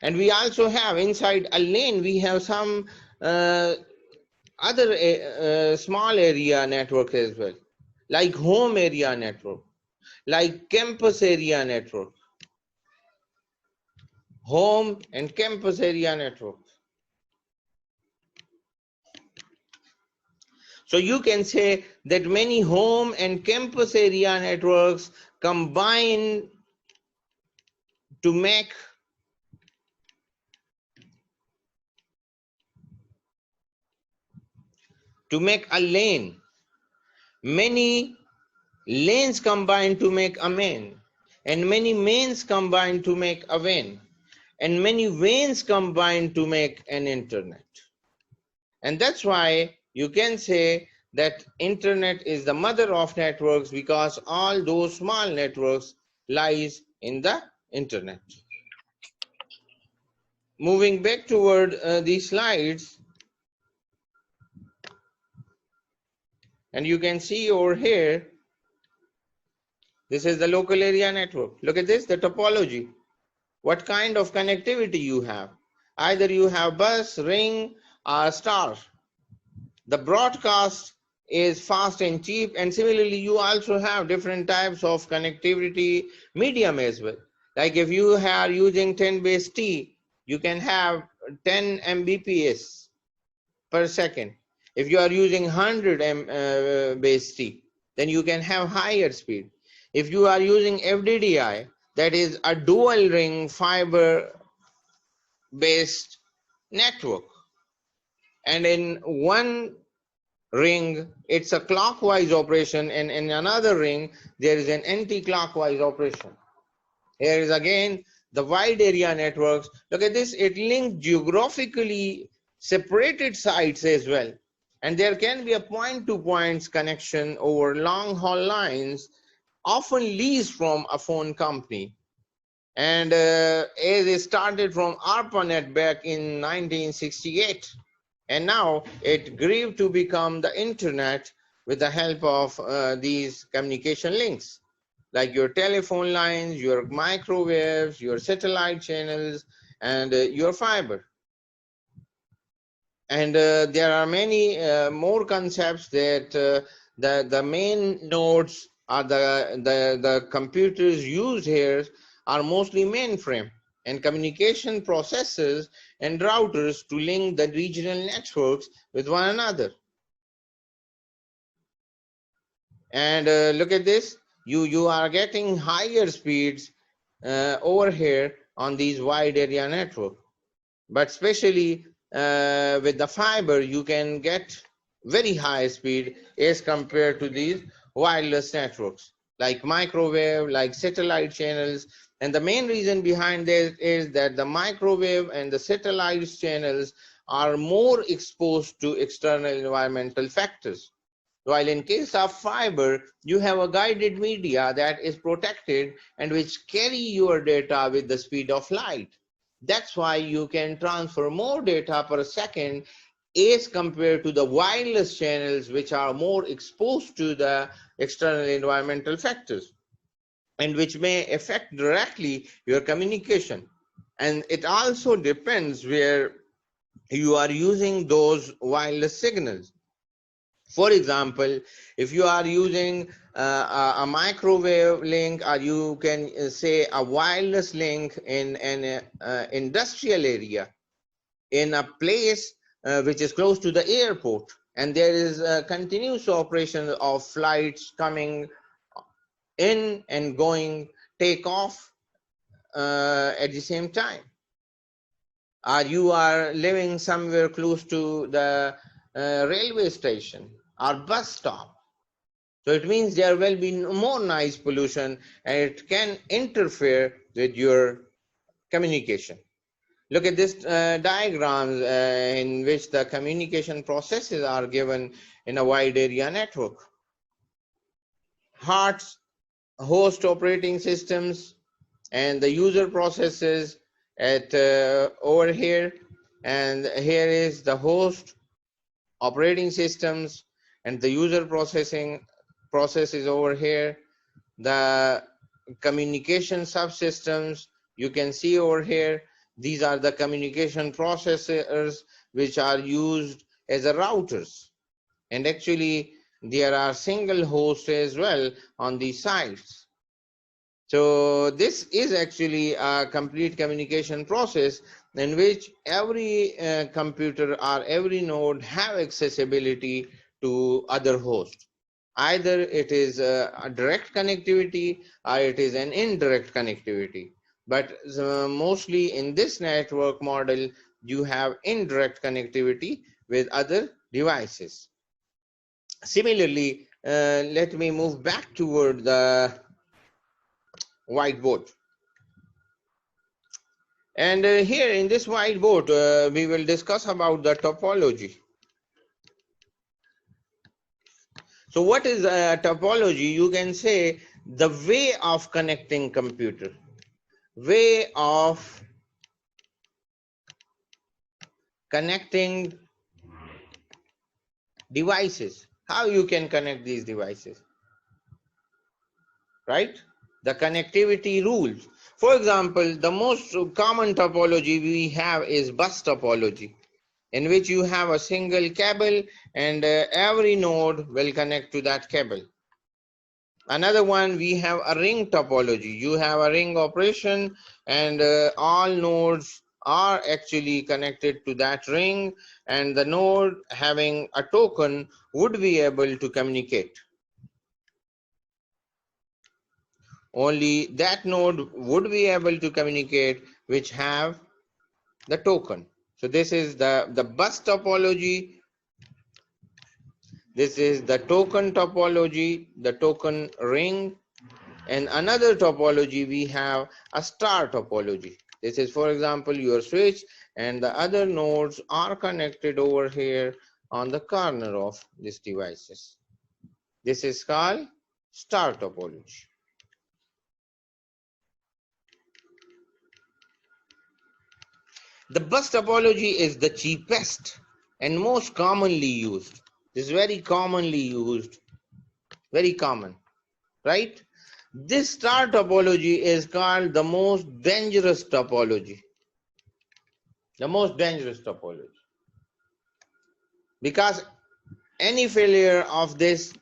And we also have inside a LAN, we have some other small area network as well, like home area network, like campus area network, home and campus area network. So you can say that many home and campus area networks combine to make a LAN. Many LANs combine to make a MAN, and many MANs combine to make a WAN, and many WANs combine to make an internet. And that's why you can say that internet is the mother of networks, because all those small networks lies in the internet. Moving back toward these slides, and you can see over here, this is the local area network. Look at this, the topology. What kind of connectivity you have? Either you have bus, ring, or star. The broadcast is fast and cheap, and similarly you also have different types of connectivity medium as well. Like if you are using 10 base T, you can have 10 Mbps per second. If you are using 100 base T, then you can have higher speed. If you are using FDDI, that is a dual ring fiber based network, and in one ring it's a clockwise operation, and in another ring there is an anti-clockwise operation. Here is again the wide area networks. Look at this, it links geographically separated sites as well, and there can be a point-to-point connection over long haul lines, often leased from a phone company. And as it started from ARPANET back in 1968, and now it grew to become the internet with the help of these communication links, like your telephone lines, your microwaves, your satellite channels, and your fiber. And there are many more concepts that the main nodes are the computers used here are mostly mainframe and communication processors and routers to link the regional networks with one another. And look at this, you are getting higher speeds over here on these wide area network, but especially with the fiber you can get very high speed as compared to these wireless networks like microwave, like satellite channels. And the main reason behind this is that the microwave and the satellite channels are more exposed to external environmental factors, while in case of fiber you have a guided media that is protected and which carry your data with the speed of light. That's why you can transfer more data per second as compared to the wireless channels, which are more exposed to the external environmental factors and which may affect directly your communication. And it also depends where you are using those wireless signals. For example, if you are using a microwave link, or you can say a wireless link in an industrial area, in a place which is close to the airport, and there is a continuous operation of flights coming in and going, take off at the same time, or you are living somewhere close to the railway station or bus stop. So it means there will be more noise pollution and it can interfere with your communication. Look at this diagram in which the communication processes are given in a wide area network. Host operating systems and the user processes at over here, and here is the host operating systems and the user process is over here. The communication subsystems you can see over here. These are the communication processors which are used as a routers, and actually there are single hosts as well on these sites. So this is actually a complete communication process in which every computer or every node have accessibility to other hosts. Either it is a direct connectivity or it is an indirect connectivity. But mostly in this network model, you have indirect connectivity with other devices. Similarly, let me move back toward the whiteboard. And here in this whiteboard, we will discuss about the topology. So what is topology? You can say the way of connecting computer, way of connecting devices, how you can connect these devices, right? The connectivity rules. For example, the most common topology we have is bus topology, in which you have a single cable and every node will connect to that cable. Another one, we have a ring topology. You have a ring operation and all nodes are actually connected to that ring, and the node having a token would be able to communicate. Only that node would be able to communicate which have the token. So this is the bus topology. This is the token topology, the token ring. And another topology, we have a star topology. This is, for example, your switch and the other nodes are connected over here on the corner of these devices. This is called star topology. The bus topology is the cheapest and most commonly used. This is very commonly used, very common, right? This star topology is called the most dangerous topology. The most dangerous topology. Because any failure of this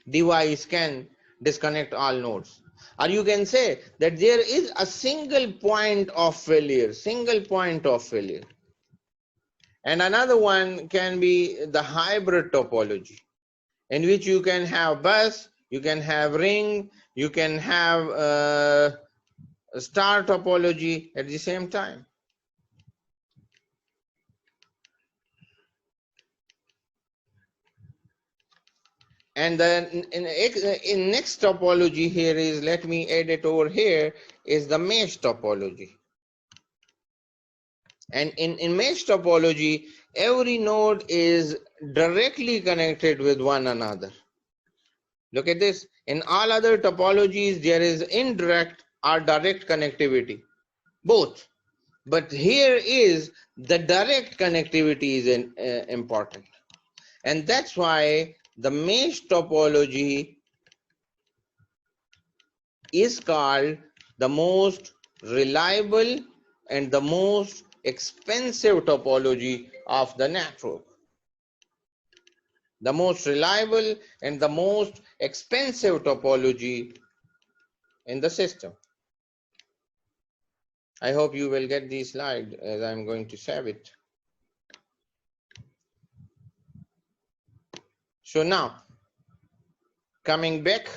device can disconnect all nodes. Or you can say that there is a single point of failure, And another one can be the hybrid topology, in which you can have bus, you can have ring, you can have a star topology at the same time. And then in next topology here is, let me add it over here, is the mesh topology. And in mesh topology, every node is directly connected with one another. Look at this. In all other topologies, there is indirect or direct connectivity, both. But here is the direct connectivity is important. And that's why the mesh topology is called the most reliable and the most expensive topology of the network. The most reliable and the most expensive topology in the system. I hope you will get this slide as I'm going to save it. So now, coming back,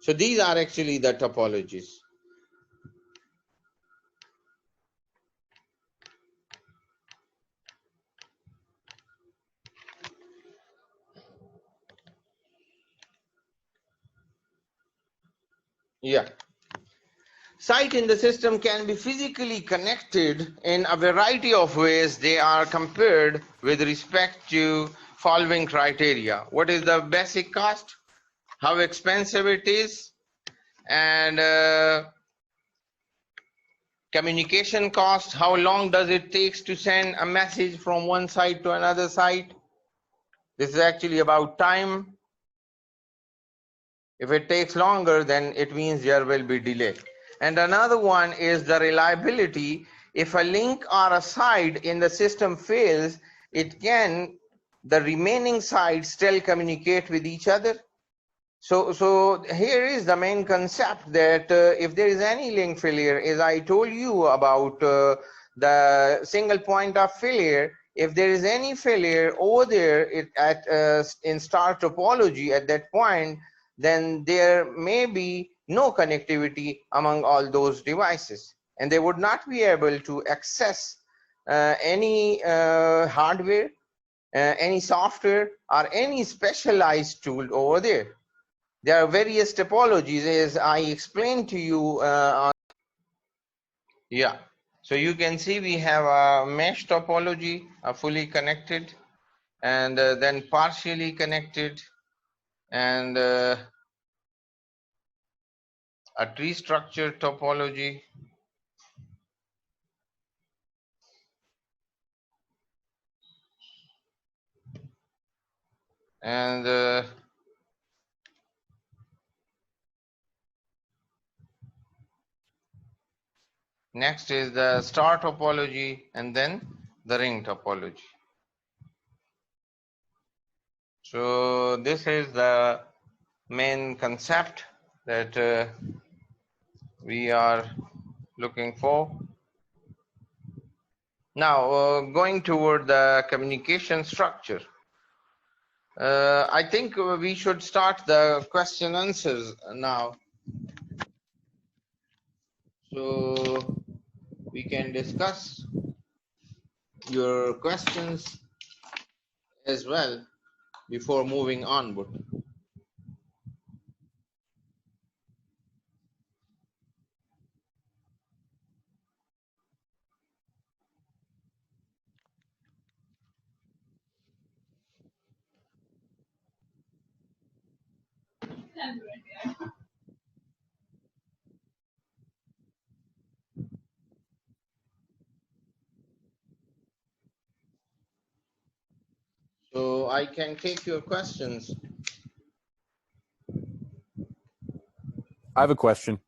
so these are actually the topologies. Yeah. Site in the system can be physically connected in a variety of ways. They are compared with respect to following criteria. What is the basic cost? How expensive it is? And communication cost. How long does it take to send a message from one site to another site? This is actually about time. If it takes longer, then it means there will be delay. And another one is the reliability. If a link or a site in the system fails, the remaining sites still communicate with each other. So here is the main concept that if there is any link failure, as I told you about the single point of failure, if there is any failure over there in star topology at that point, then there may be no connectivity among all those devices, and they would not be able to access any hardware, any software, or any specialized tool over there. There are various topologies, as I explained to you. Yeah, so you can see we have a mesh topology, a fully connected, and then partially connected, and a tree structure topology. And next is the star topology, and then the ring topology. So this is the main concept that we are looking for. Now, going toward the communication structure, I think we should start the question answers now. So we can discuss your questions as well before moving onward. I can take your questions. I have a question.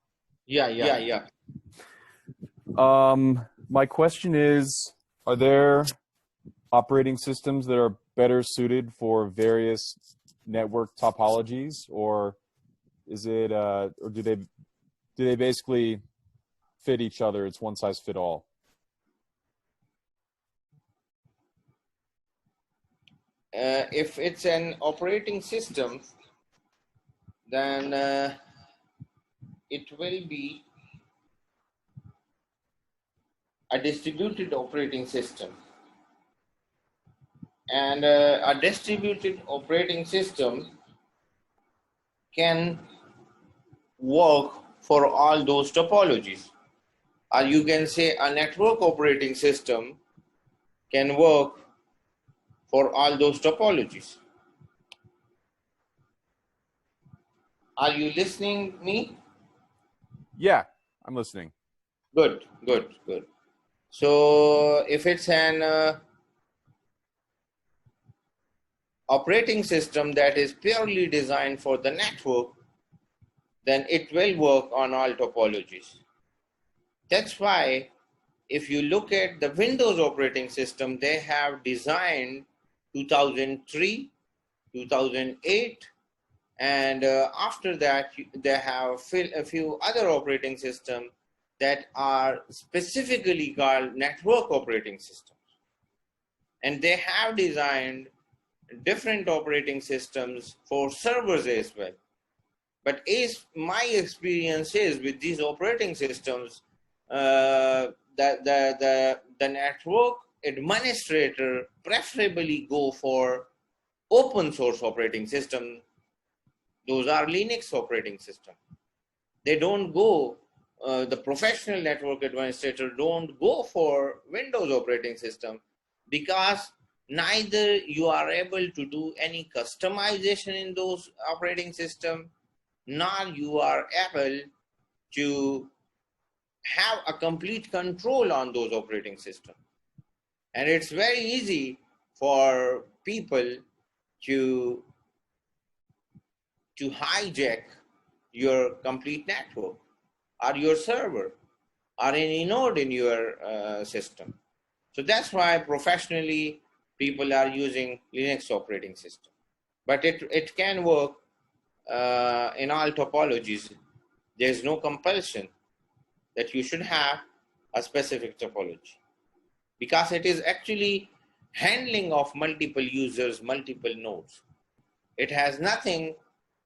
Yeah. My question is, are there operating systems that are better suited for various network topologies, or is it, or do they basically fit each other? It's one size fit all. If it's an operating system, then it will be a distributed operating system. And a distributed operating system can work for all those topologies. Or you can say a network operating system can work for all those topologies. Are you listening me? Yeah, I'm listening. Good. So if it's an operating system that is purely designed for the network, then it will work on all topologies. That's why if you look at the Windows operating system, they have designed 2003, 2008, and after that they have a few other operating systems that are specifically called network operating systems. And they have designed different operating systems for servers as well. But as my experience is with these operating systems, the network administrator preferably go for open source operating system. Those are Linux operating system. They don't go, the professional network administrator don't go for Windows operating system, because neither you are able to do any customization in those operating system, nor you are able to have a complete control on those operating systems. And it's very easy for people to hijack your complete network or your server or any node in your system. So that's why professionally people are using Linux operating system. But it can work in all topologies. There's no compulsion that you should have a specific topology, because it is actually handling of multiple users, multiple nodes. It has nothing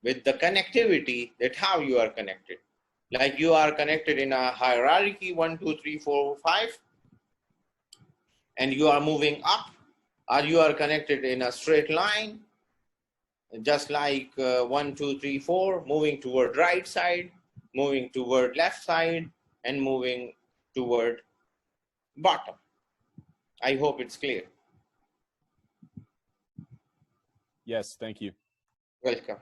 with the connectivity, that how you are connected. Like you are connected in a hierarchy 1, 2, 3, 4, 5, and you are moving up, or you are connected in a straight line, just like 1, 2, 3, 4, moving toward right side, moving toward left side, and moving toward bottom. I hope it's clear. Yes, thank you. Welcome.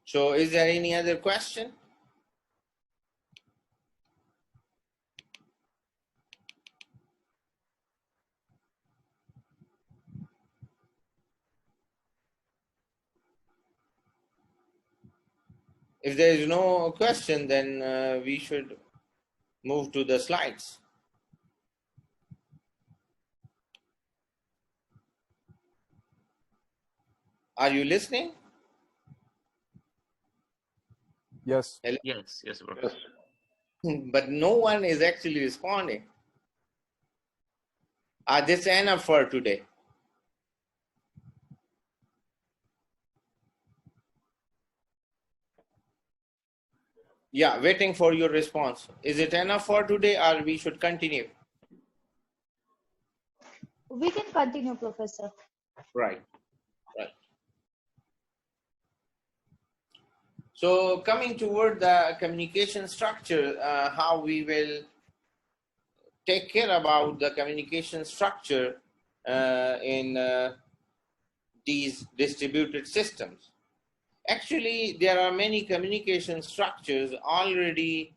So is there any other question? If there is no question, then we should move to the slides. Are you listening? Yes. Hello? Yes, Professor. But no one is actually responding. This is enough for today. Yeah, waiting for your response. Is it enough for today, or we should continue? We can continue, Professor. Right. So coming toward the communication structure, how we will take care about the communication structure in these distributed systems. Actually, there are many communication structures already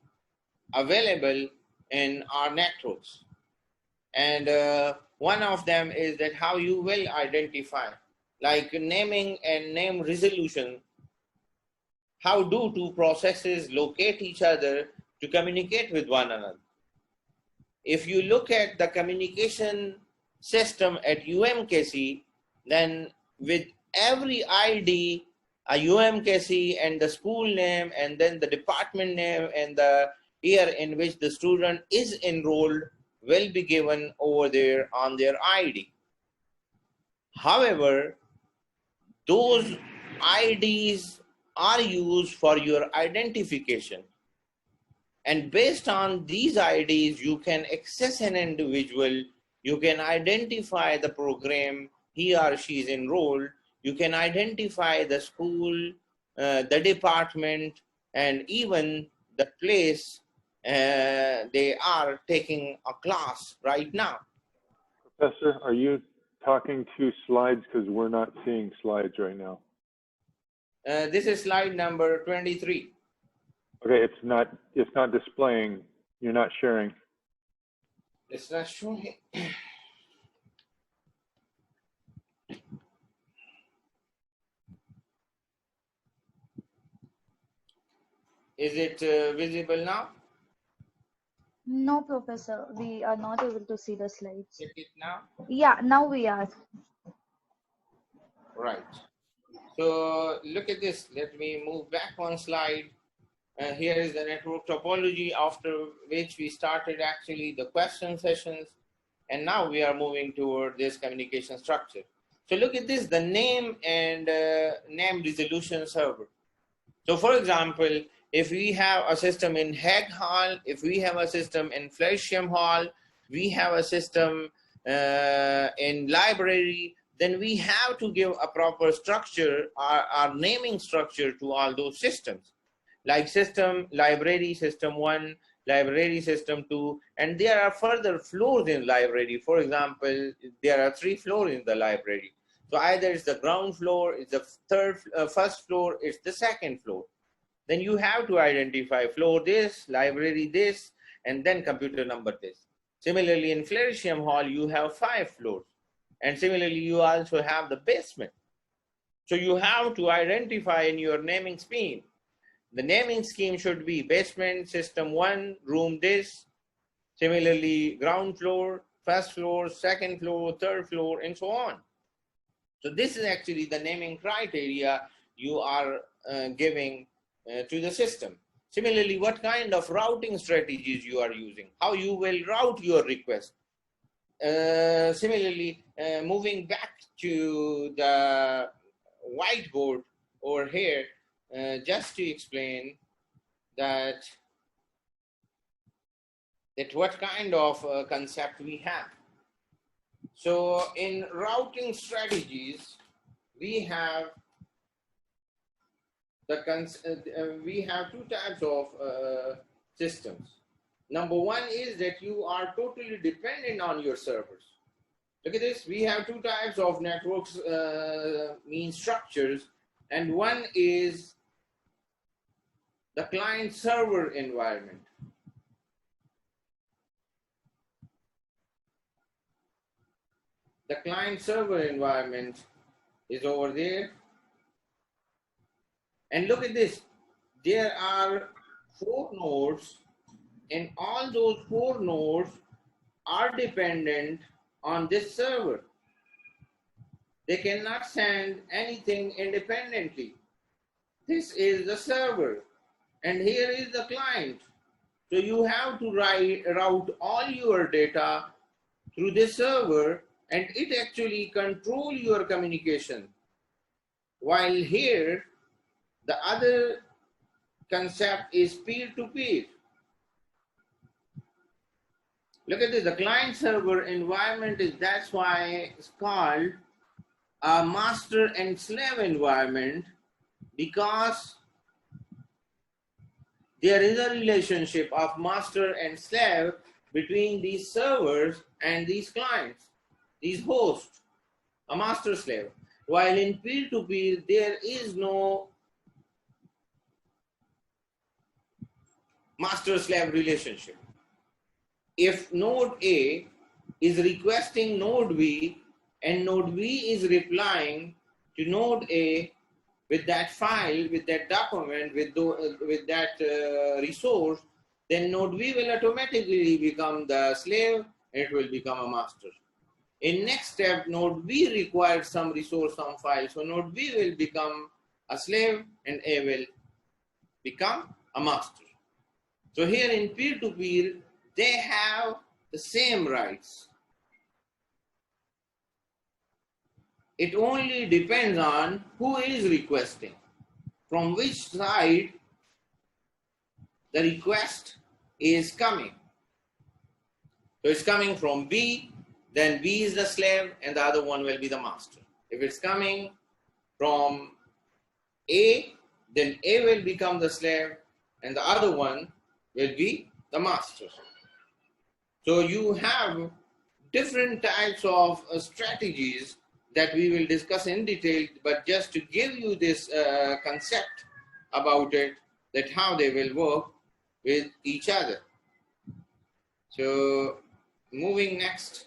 available in our networks. And one of them is that how you will identify, like naming and name resolution. How do two processes locate each other to communicate with one another? If you look at the communication system at UMKC, then with every ID, a UMKC and the school name and then the department name and the year in which the student is enrolled will be given over there on their ID. However, those IDs are used for your identification. And based on these IDs, you can access an individual, you can identify the program he or she is enrolled, you can identify the school, the department, and even the place they are taking a class right now. Professor, are you talking to slides? Because we're not seeing slides right now. This is slide number 23. Okay, it's not displaying. You're not sharing. It's not showing. Is it visible now? No, Professor. We are not able to see the slides. Check it now. Yeah, now we are. Right. So look at this. Let me move back one slide. Here is the network topology, after which we started actually the question sessions. And now we are moving toward this communication structure. So look at this, the name and name resolution server. So for example, if we have a system in Hague Hall, if we have a system in Fleisham Hall, we have a system in library, then we have to give a proper structure, our naming structure to all those systems. Like system, library, system 1, library, system 2, and there are further floors in library. For example, there are 3 floors in the library. So either it's the ground floor, it's the first floor, it's the second floor. Then you have to identify floor this, library this, and then computer number this. Similarly, in Fleisham Hall, you have 5 floors. And similarly, you also have the basement. So you have to identify in your naming scheme. The naming scheme should be basement, system 1, room this, similarly ground floor, first floor, second floor, third floor, and so on. So this is actually the naming criteria you are giving to the system. Similarly, what kind of routing strategies you are using, how you will route your request. Similarly, moving back to the whiteboard over here, just to explain that what kind of concept we have. So in routing strategies, we have we have 2 types of systems. Number 1 is that you are totally dependent on your servers. Look at this. We have 2 types of networks mean structures, and one is the client server environment. The client server environment is over there. And look at this. There are 4 nodes, and all those 4 nodes are dependent on this server. They cannot send anything independently. This is the server, and here is the client. So you have to route all your data through this server, and it actually controls your communication. While here, the other concept is peer-to-peer. Look at this, the client server environment that's why it's called a master and slave environment, because there is a relationship of master and slave between these servers and these clients, these hosts, a master slave. While in peer-to-peer, there is no master-slave relationship. If node A is requesting node B, and node B is replying to node A with that file, with that document, with that resource, then node B will automatically become the slave, and it will become a master. In next step, node B requires some resource, some file, so node B will become a slave and A will become a master. So here in peer-to-peer, they have the same rights. It only depends on who is requesting, from which side the request is coming. So it's coming from B, then B is the slave and the other one will be the master. If it's coming from A, then A will become the slave and the other one will be the master. So you have different types of strategies that we will discuss in detail, but just to give you this concept about it, that how they will work with each other. So moving next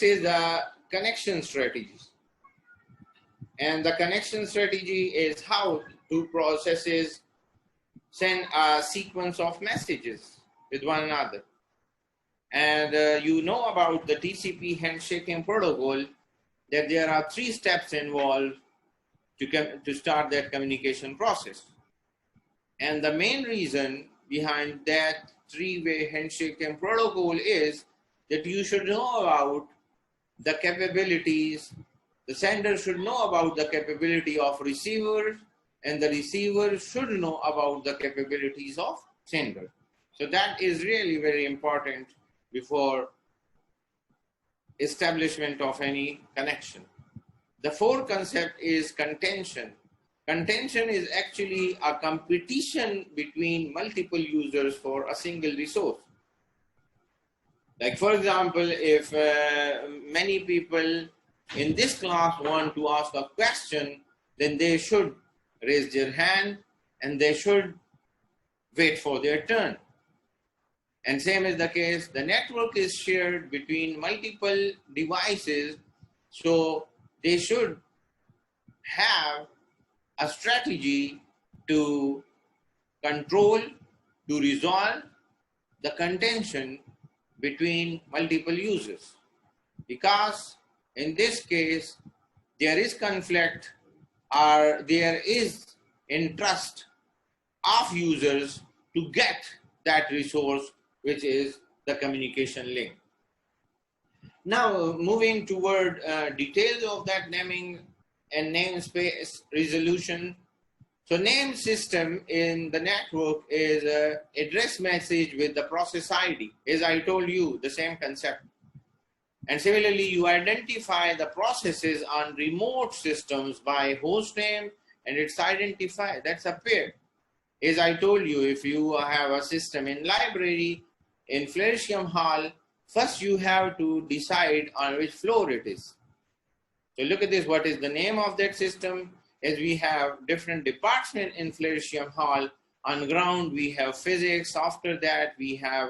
is the connection strategies. And the connection strategy is how two processes send a sequence of messages with one another. And you know about the TCP handshaking protocol, that there are 3 steps involved to start that communication process. And the main reason behind that 3-way handshaking protocol is that you should know about the capabilities, the sender should know about the capability of receivers, and the receiver should know about the capabilities of sender. So that is really very important before establishment of any connection. The 4th concept is contention. Contention is actually a competition between multiple users for a single resource. Like for example, if many people in this class want to ask a question, then they should raise their hand and they should wait for their turn. And same is the case, the network is shared between multiple devices, so they should have a strategy to control, to resolve the contention between multiple users. Because in this case, there is conflict or there is interest of users to get that resource, which is the communication link. Now, moving toward details of that naming and namespace resolution. So name system in the network is an address message with the process ID. As I told you, the same concept. And similarly, you identify the processes on remote systems by host name and its identifier. That's a pair. As I told you, if you have a system in library, in Flersham Hall, first you have to decide on which floor it is. So look at this, what is the name of that system? As we have different departments in Flersham Hall, on ground we have physics, after that we have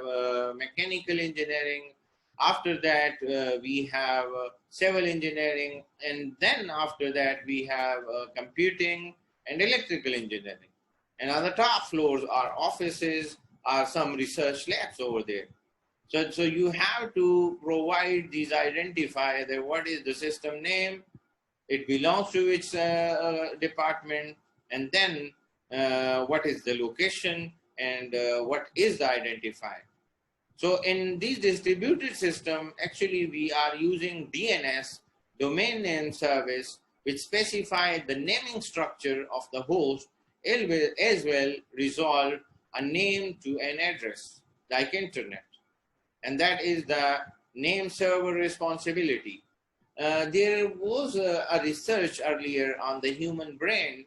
mechanical engineering, after that we have civil engineering, and then after that we have computing and electrical engineering. And on the top floors are offices, are some research labs over there. So you have to provide these identifiers, that what is the system name, it belongs to which department, and then what is the location, and what is the identifier. So in this distributed system, actually we are using DNS, domain name service, which specify the naming structure of the host, as well resolve a name to an address, like internet. And that is the name server responsibility. There was a research earlier on the human brain,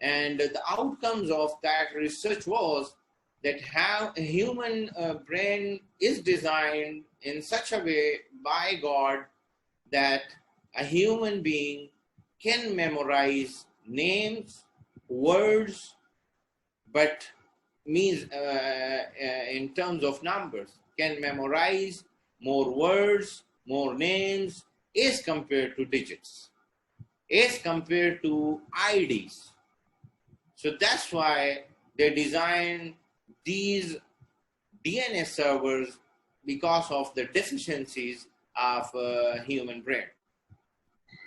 and the outcomes of that research was that how a human brain is designed in such a way by God that a human being can memorize names, words, but means in terms of numbers, can memorize more words, more names as compared to digits, as compared to IDs. So that's why they design these DNS servers, because of the deficiencies of human brain.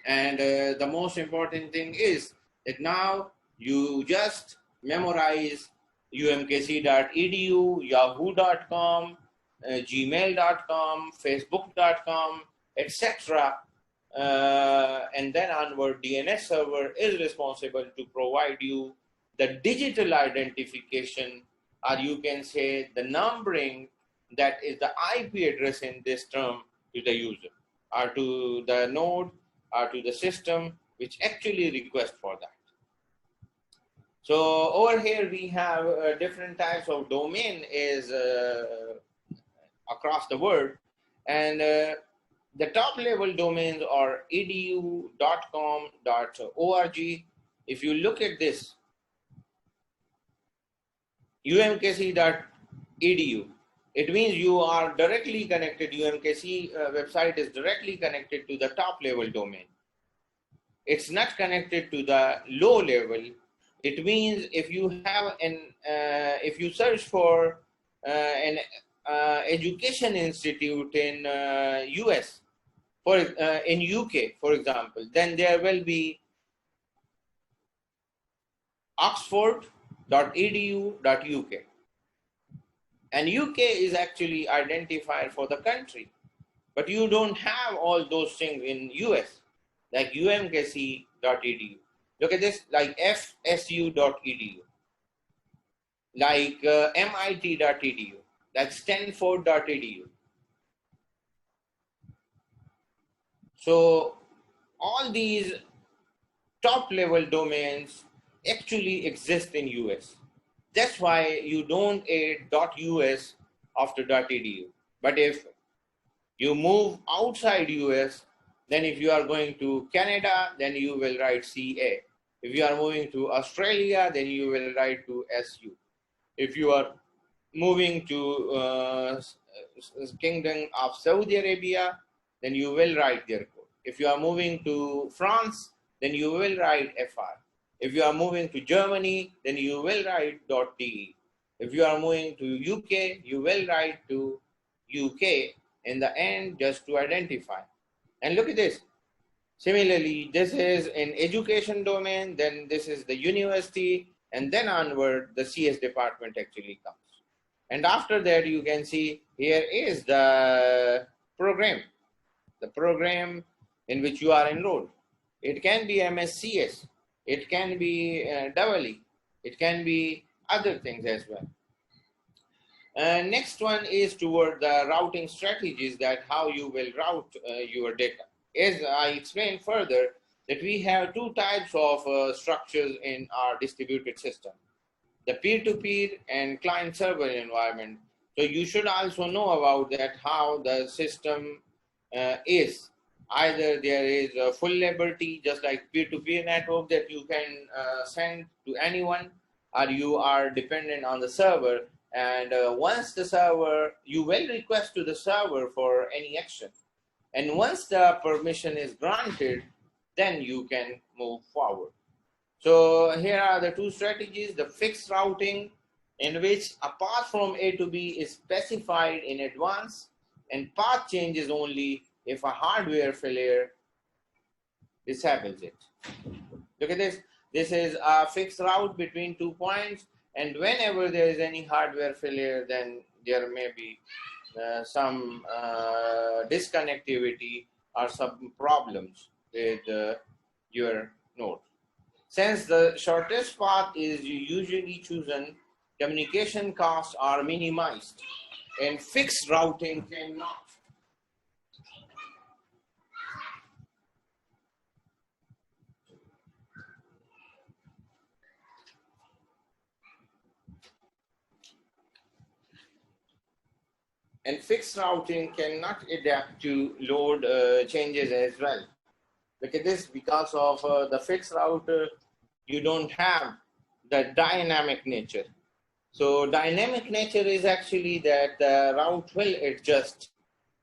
And the most important thing is that now you just memorize umkc.edu, yahoo.com, gmail.com, facebook.com, etc. And then onward, DNS server is responsible to provide you the digital identification, or you can say the numbering, that is the IP address in this term, to the user or to the node or to the system which actually requests for that. So over here we have different types of domain is across the world, and the top level domains are edu.com.org. If you look at this, umkc.edu, it means you are directly connected. UMKC website is directly connected to the top level domain. It's not connected to the low level. It means if you have if you search for an education institute in US, in UK, for example, then there will be oxford.edu.uk. And UK is actually identified for the country, but you don't have all those things in US, like umkc.edu. Look at this, like fsu.edu, like mit.edu, like stanford.edu. So all these top level domains actually exist in US. That's why you don't add .us after .edu. But if you move outside US, then if you are going to Canada, then you will write CA. If you are moving to Australia, then you will write to SU. If you are moving to Kingdom of Saudi Arabia, then you will write their code. If you are moving to France, then you will write FR. If you are moving to Germany, then you will write .de. If you are moving to UK, you will write to UK in the end, just to identify. And look at this. Similarly, this is an education domain, then this is the university, and then onward, the CS department actually comes. And after that, you can see here is the program in which you are enrolled. It can be MSCS, it can be EE, it can be other things as well. Next one is toward the routing strategies, that how you will route your data. As I explained further, that we have two types of structures in our distributed system, the peer-to-peer and client-server environment. So you should also know about that, how the system is. Either there is a full liberty, just like peer-to-peer network, that you can send to anyone, or you are dependent on the server. And once the server, you will request to the server for any action. And once the permission is granted, then you can move forward. So here are the two strategies: the fixed routing, in which a path from A to B is specified in advance, and path changes only if a hardware failure disables it. Look at this. This is a fixed route between 2 points, and whenever there is any hardware failure, then there may be some disconnectivity or some problems with your node. Since the shortest path is usually chosen, communication costs are minimized, and fixed routing cannot. And fixed routing cannot adapt to load changes as well. Look at this, because of the fixed route, you don't have the dynamic nature. So dynamic nature is actually that the route will adjust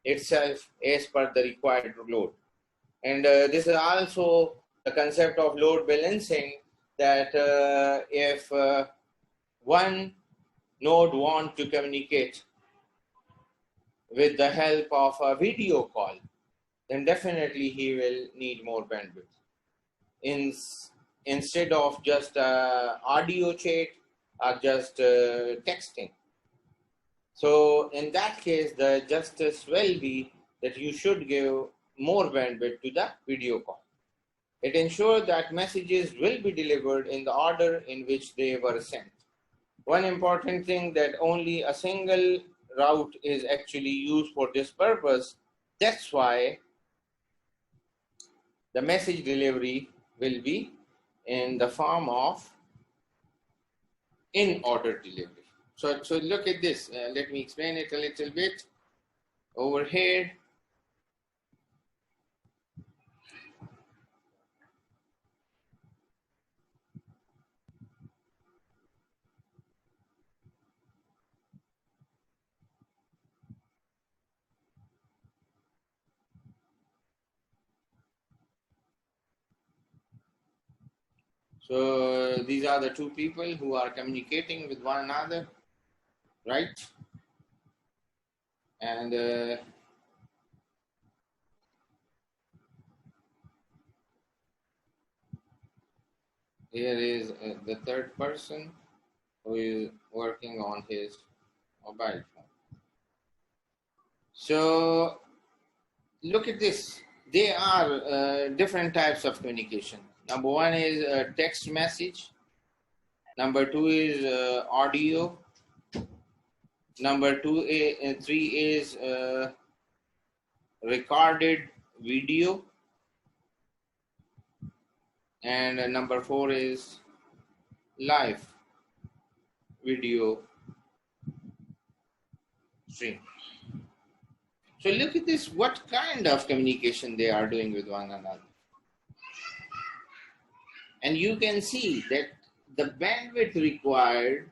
itself as per the required load. And this is also the concept of load balancing, that if one node wants to communicate with the help of a video call, then definitely he will need more bandwidth. Instead of just audio chat or just texting. So in that case, the justice will be that you should give more bandwidth to the video call. It ensures that messages will be delivered in the order in which they were sent. One important thing, that only a single route is actually used for this purpose. That's why the message delivery will be in the form of in-order delivery. So look at this. Let me explain it a little bit. Over here, so these are the two people who are communicating with one another, right? And here is the third person who is working on his mobile phone. So look at this. There are different types of communication. Number one is a text message. Number two is audio. Number three is recorded video. And number four is live video stream. So look at this, what kind of communication they are doing with one another. And you can see that the bandwidth required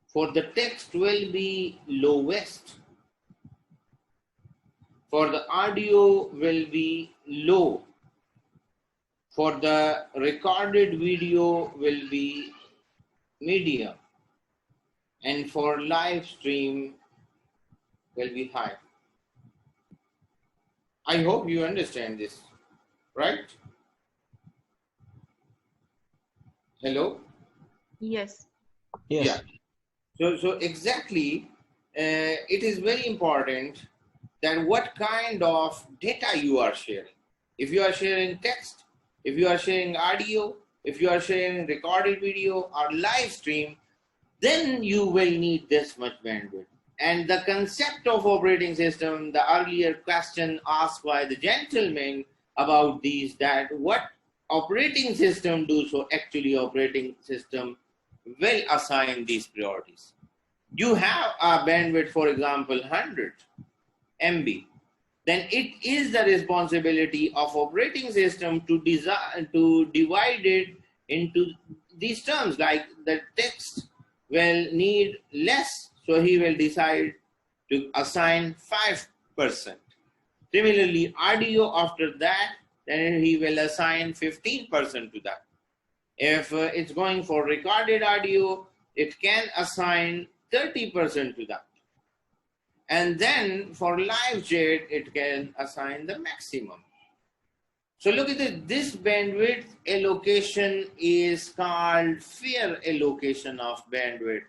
for the text will be lowest. For the audio will be low. For the recorded video will be medium. And for live stream will be high. I hope you understand this, right? Hello? Yes. Yes. Yeah. So exactly, it is very important that what kind of data you are sharing. If you are sharing text, if you are sharing audio, if you are sharing recorded video or live stream, then you will need this much bandwidth. And the concept of operating system, the earlier question asked by the gentleman about these, that what operating system do, so actually operating system will assign these priorities. You have a bandwidth, for example, 100 MB, then it is the responsibility of operating system to divide it into these terms, like the text will need less, so he will decide to assign 5%. Similarly, audio after that, then he will assign 15% to that. If it's going for recorded audio, it can assign 30% to that. And then for live chat, it can assign the maximum. So look at this. This bandwidth allocation is called fair allocation of bandwidth.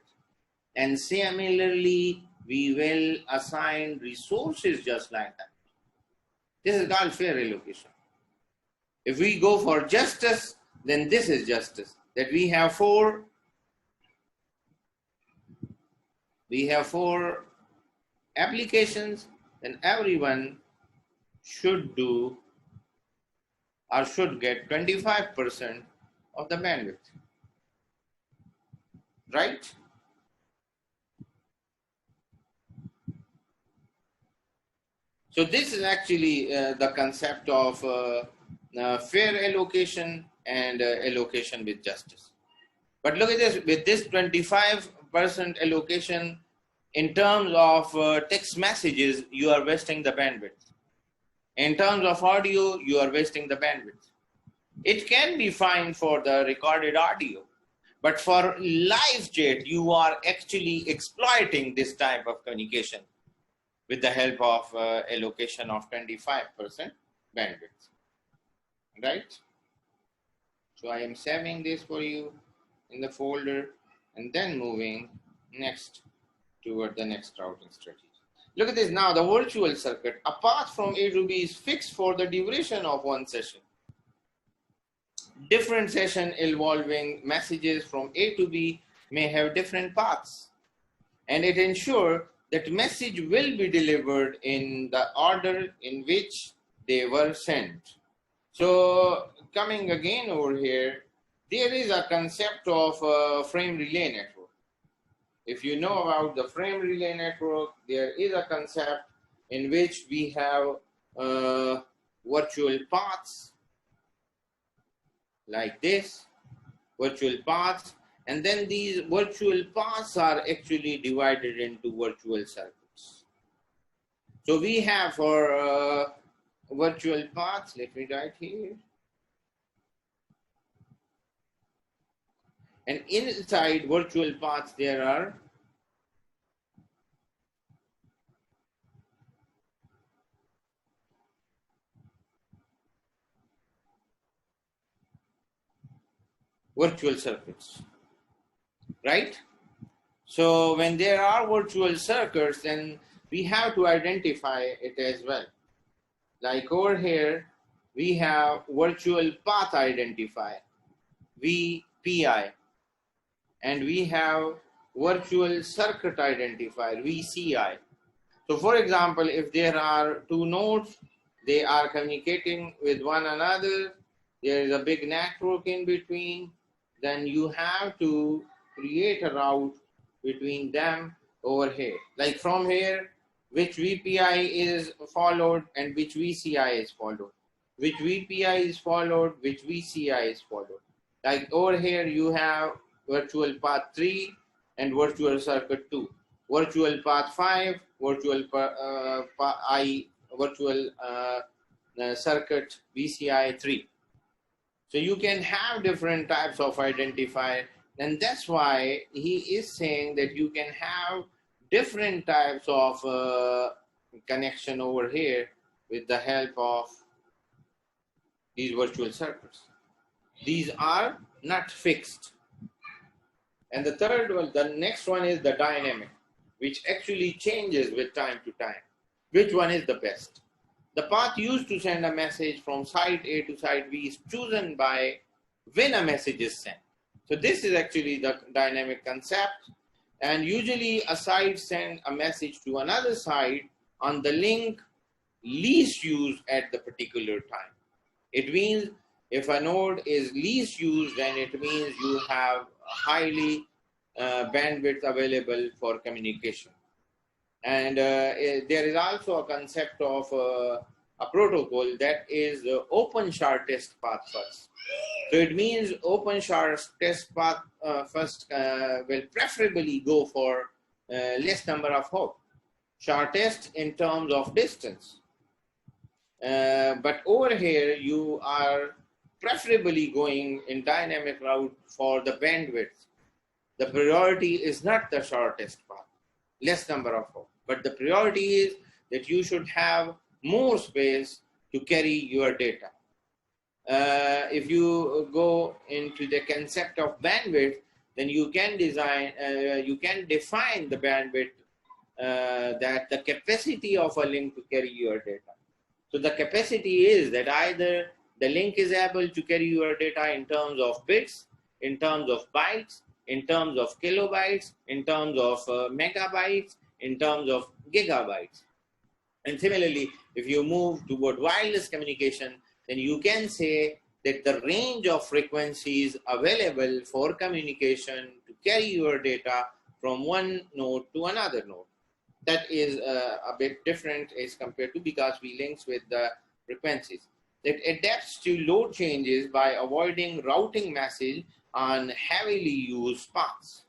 And similarly, we will assign resources just like that. This is called fair allocation. If we go for justice, then this is justice. That we have four applications, then everyone should do or should get 25% of the bandwidth, right? So this is actually the concept of fair allocation and allocation with justice. But look at this, with this 25% allocation in terms of text messages, you are wasting the bandwidth. In terms of audio, you are wasting the bandwidth. It can be fine for the recorded audio, but for live chat, you are actually exploiting this type of communication with the help of allocation of 25% bandwidth, right? So I am saving this for you in the folder and then moving next toward the next routing strategy. Look at this now, the virtual circuit, a path from A to B is fixed for the duration of one session. Different session involving messages from A to B may have different paths, and it ensures that message will be delivered in the order in which they were sent. So coming again over here, there is a concept of frame relay network. If you know about the frame relay network, there is a concept in which we have virtual paths like this, virtual paths, and then these virtual paths are actually divided into virtual circuits. So we have for virtual paths, let me write here. And inside virtual paths, there are virtual circuits, right? So when there are virtual circuits, then we have to identify it as well. Like over here, we have virtual path identifier, VPI, and we have virtual circuit identifier, VCI. So for example, if there are two nodes, they are communicating with one another, there is a big network in between, then you have to create a route between them over here. Like from here, which VPI is followed and which VCI is followed. Which VPI is followed, which VCI is followed. Like over here, you have virtual path 3 and virtual circuit 2. Virtual path 5, virtual circuit VCI 3. So you can have different types of identifier, and that's why he is saying that you can have different types of connection over here with the help of these virtual circuits. These are not fixed. And the third one, the next one is the dynamic, which actually changes with time to time. Which one is the best? The path used to send a message from site A to site B is chosen by when a message is sent. So this is actually the dynamic concept. And usually a site sends a message to another site on the link least used at the particular time. It means if a node is least used, then it means you have highly bandwidth available for communication. And there is also a concept of a protocol that is open shard test path first. So it means open shard test path first will preferably go for less number of hops. Shard test in terms of distance. But over here, you are preferably going in dynamic route for the bandwidth. The priority is not the shortest path, less number of hops, but the priority is that you should have more space to carry your data. If you go into the concept of bandwidth, then you can design, you can define the bandwidth that the capacity of a link to carry your data. So the capacity is that either the link is able to carry your data in terms of bits, in terms of bytes, in terms of kilobytes, in terms of megabytes, in terms of gigabytes. And similarly, if you move toward wireless communication, then you can say that the range of frequencies available for communication to carry your data from one node to another node. That is a bit different as compared to Bicast links with the frequencies. It adapts to load changes by avoiding routing message on heavily used paths.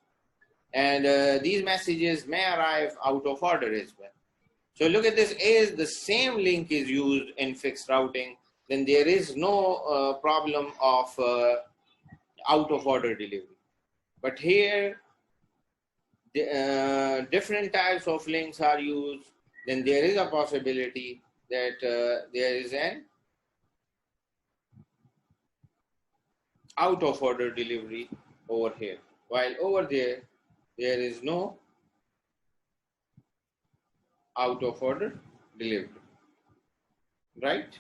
And these messages may arrive out of order as well. So look at this, as the same link is used in fixed routing, then there is no problem of out of order delivery. But here, different types of links are used, then there is a possibility that there is an out of order delivery over here, while over there, there is no out of order delivery, right?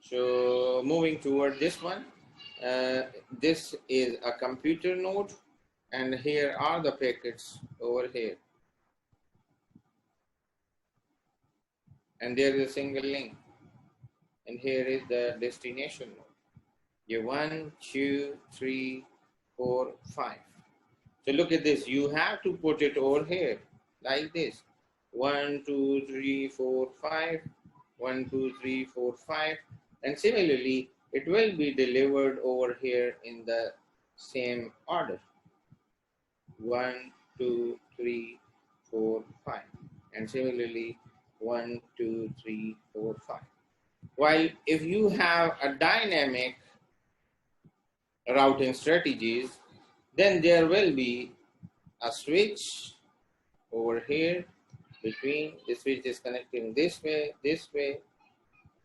So moving toward this one, this is a computer node, and here are the packets over here. And there is a single link. And here is the destination node. You 1, 2, 3, 4, 5. So look at this. You have to put it over here like this. 1, 2, 3, 4, 5. 1, 2, 3, 4, 5. And similarly, it will be delivered over here in the same order. 1, 2, 3, 4, 5. And similarly, 1, 2, 3, 4, 5. While if you have a dynamic routing strategies, then there will be a switch over here between, the switch is connecting this way,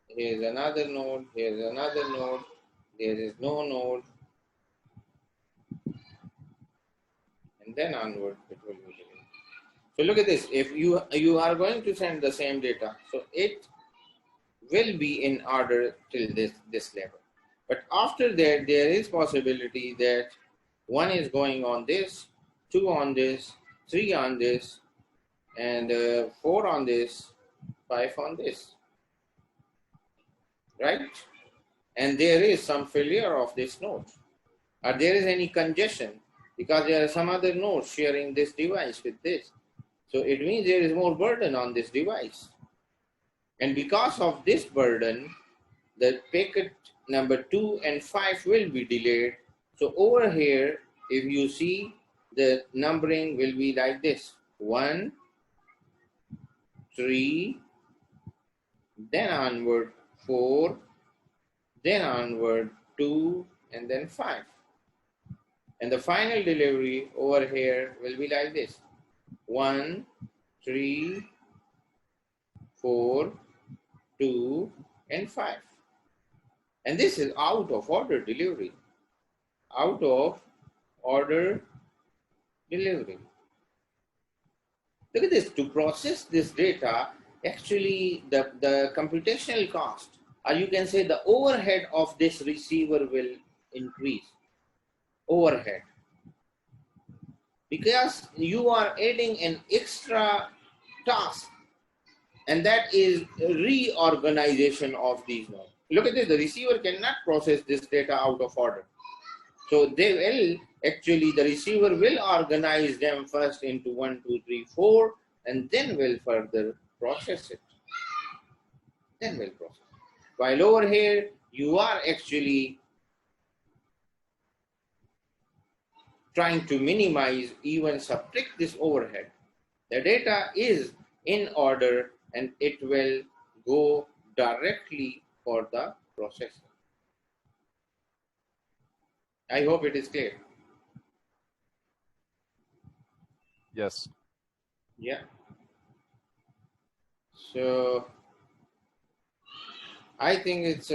here's another node, here's another node, there is no node, and then onward it will be delivered. So look at this, if you are going to send the same data, so it will be in order till this level. But after that, there is possibility that 1 is going on this, 2 on this, 3 on this, and 4 on this, 5 on this, right? And there is some failure of this node, or there is any congestion because there are some other nodes sharing this device with this. So it means there is more burden on this device. And because of this burden, the packet number 2 and 5 will be delayed. So over here, if you see, the numbering will be like this: 1, 3, then onward 4, then onward 2, and then 5. And the final delivery over here will be like this: 1, 3, 4, 2, and 5. And this is out of order delivery. Out of order delivery. Look at this. To process this data, actually the computational cost, or you can say the overhead of this receiver will increase. Overhead. Because you are adding an extra task, and that is reorganization of these nodes. Look at this, the receiver cannot process this data out of order. So they will, actually the receiver will organize them first into 1, 2, 3, 4, and then will further process it. Then will process it. While over here, you are actually trying to minimize, even subtract this overhead. The data is in order and it will go directly for the processor. I hope it is clear. Yes. Yeah. So I think it's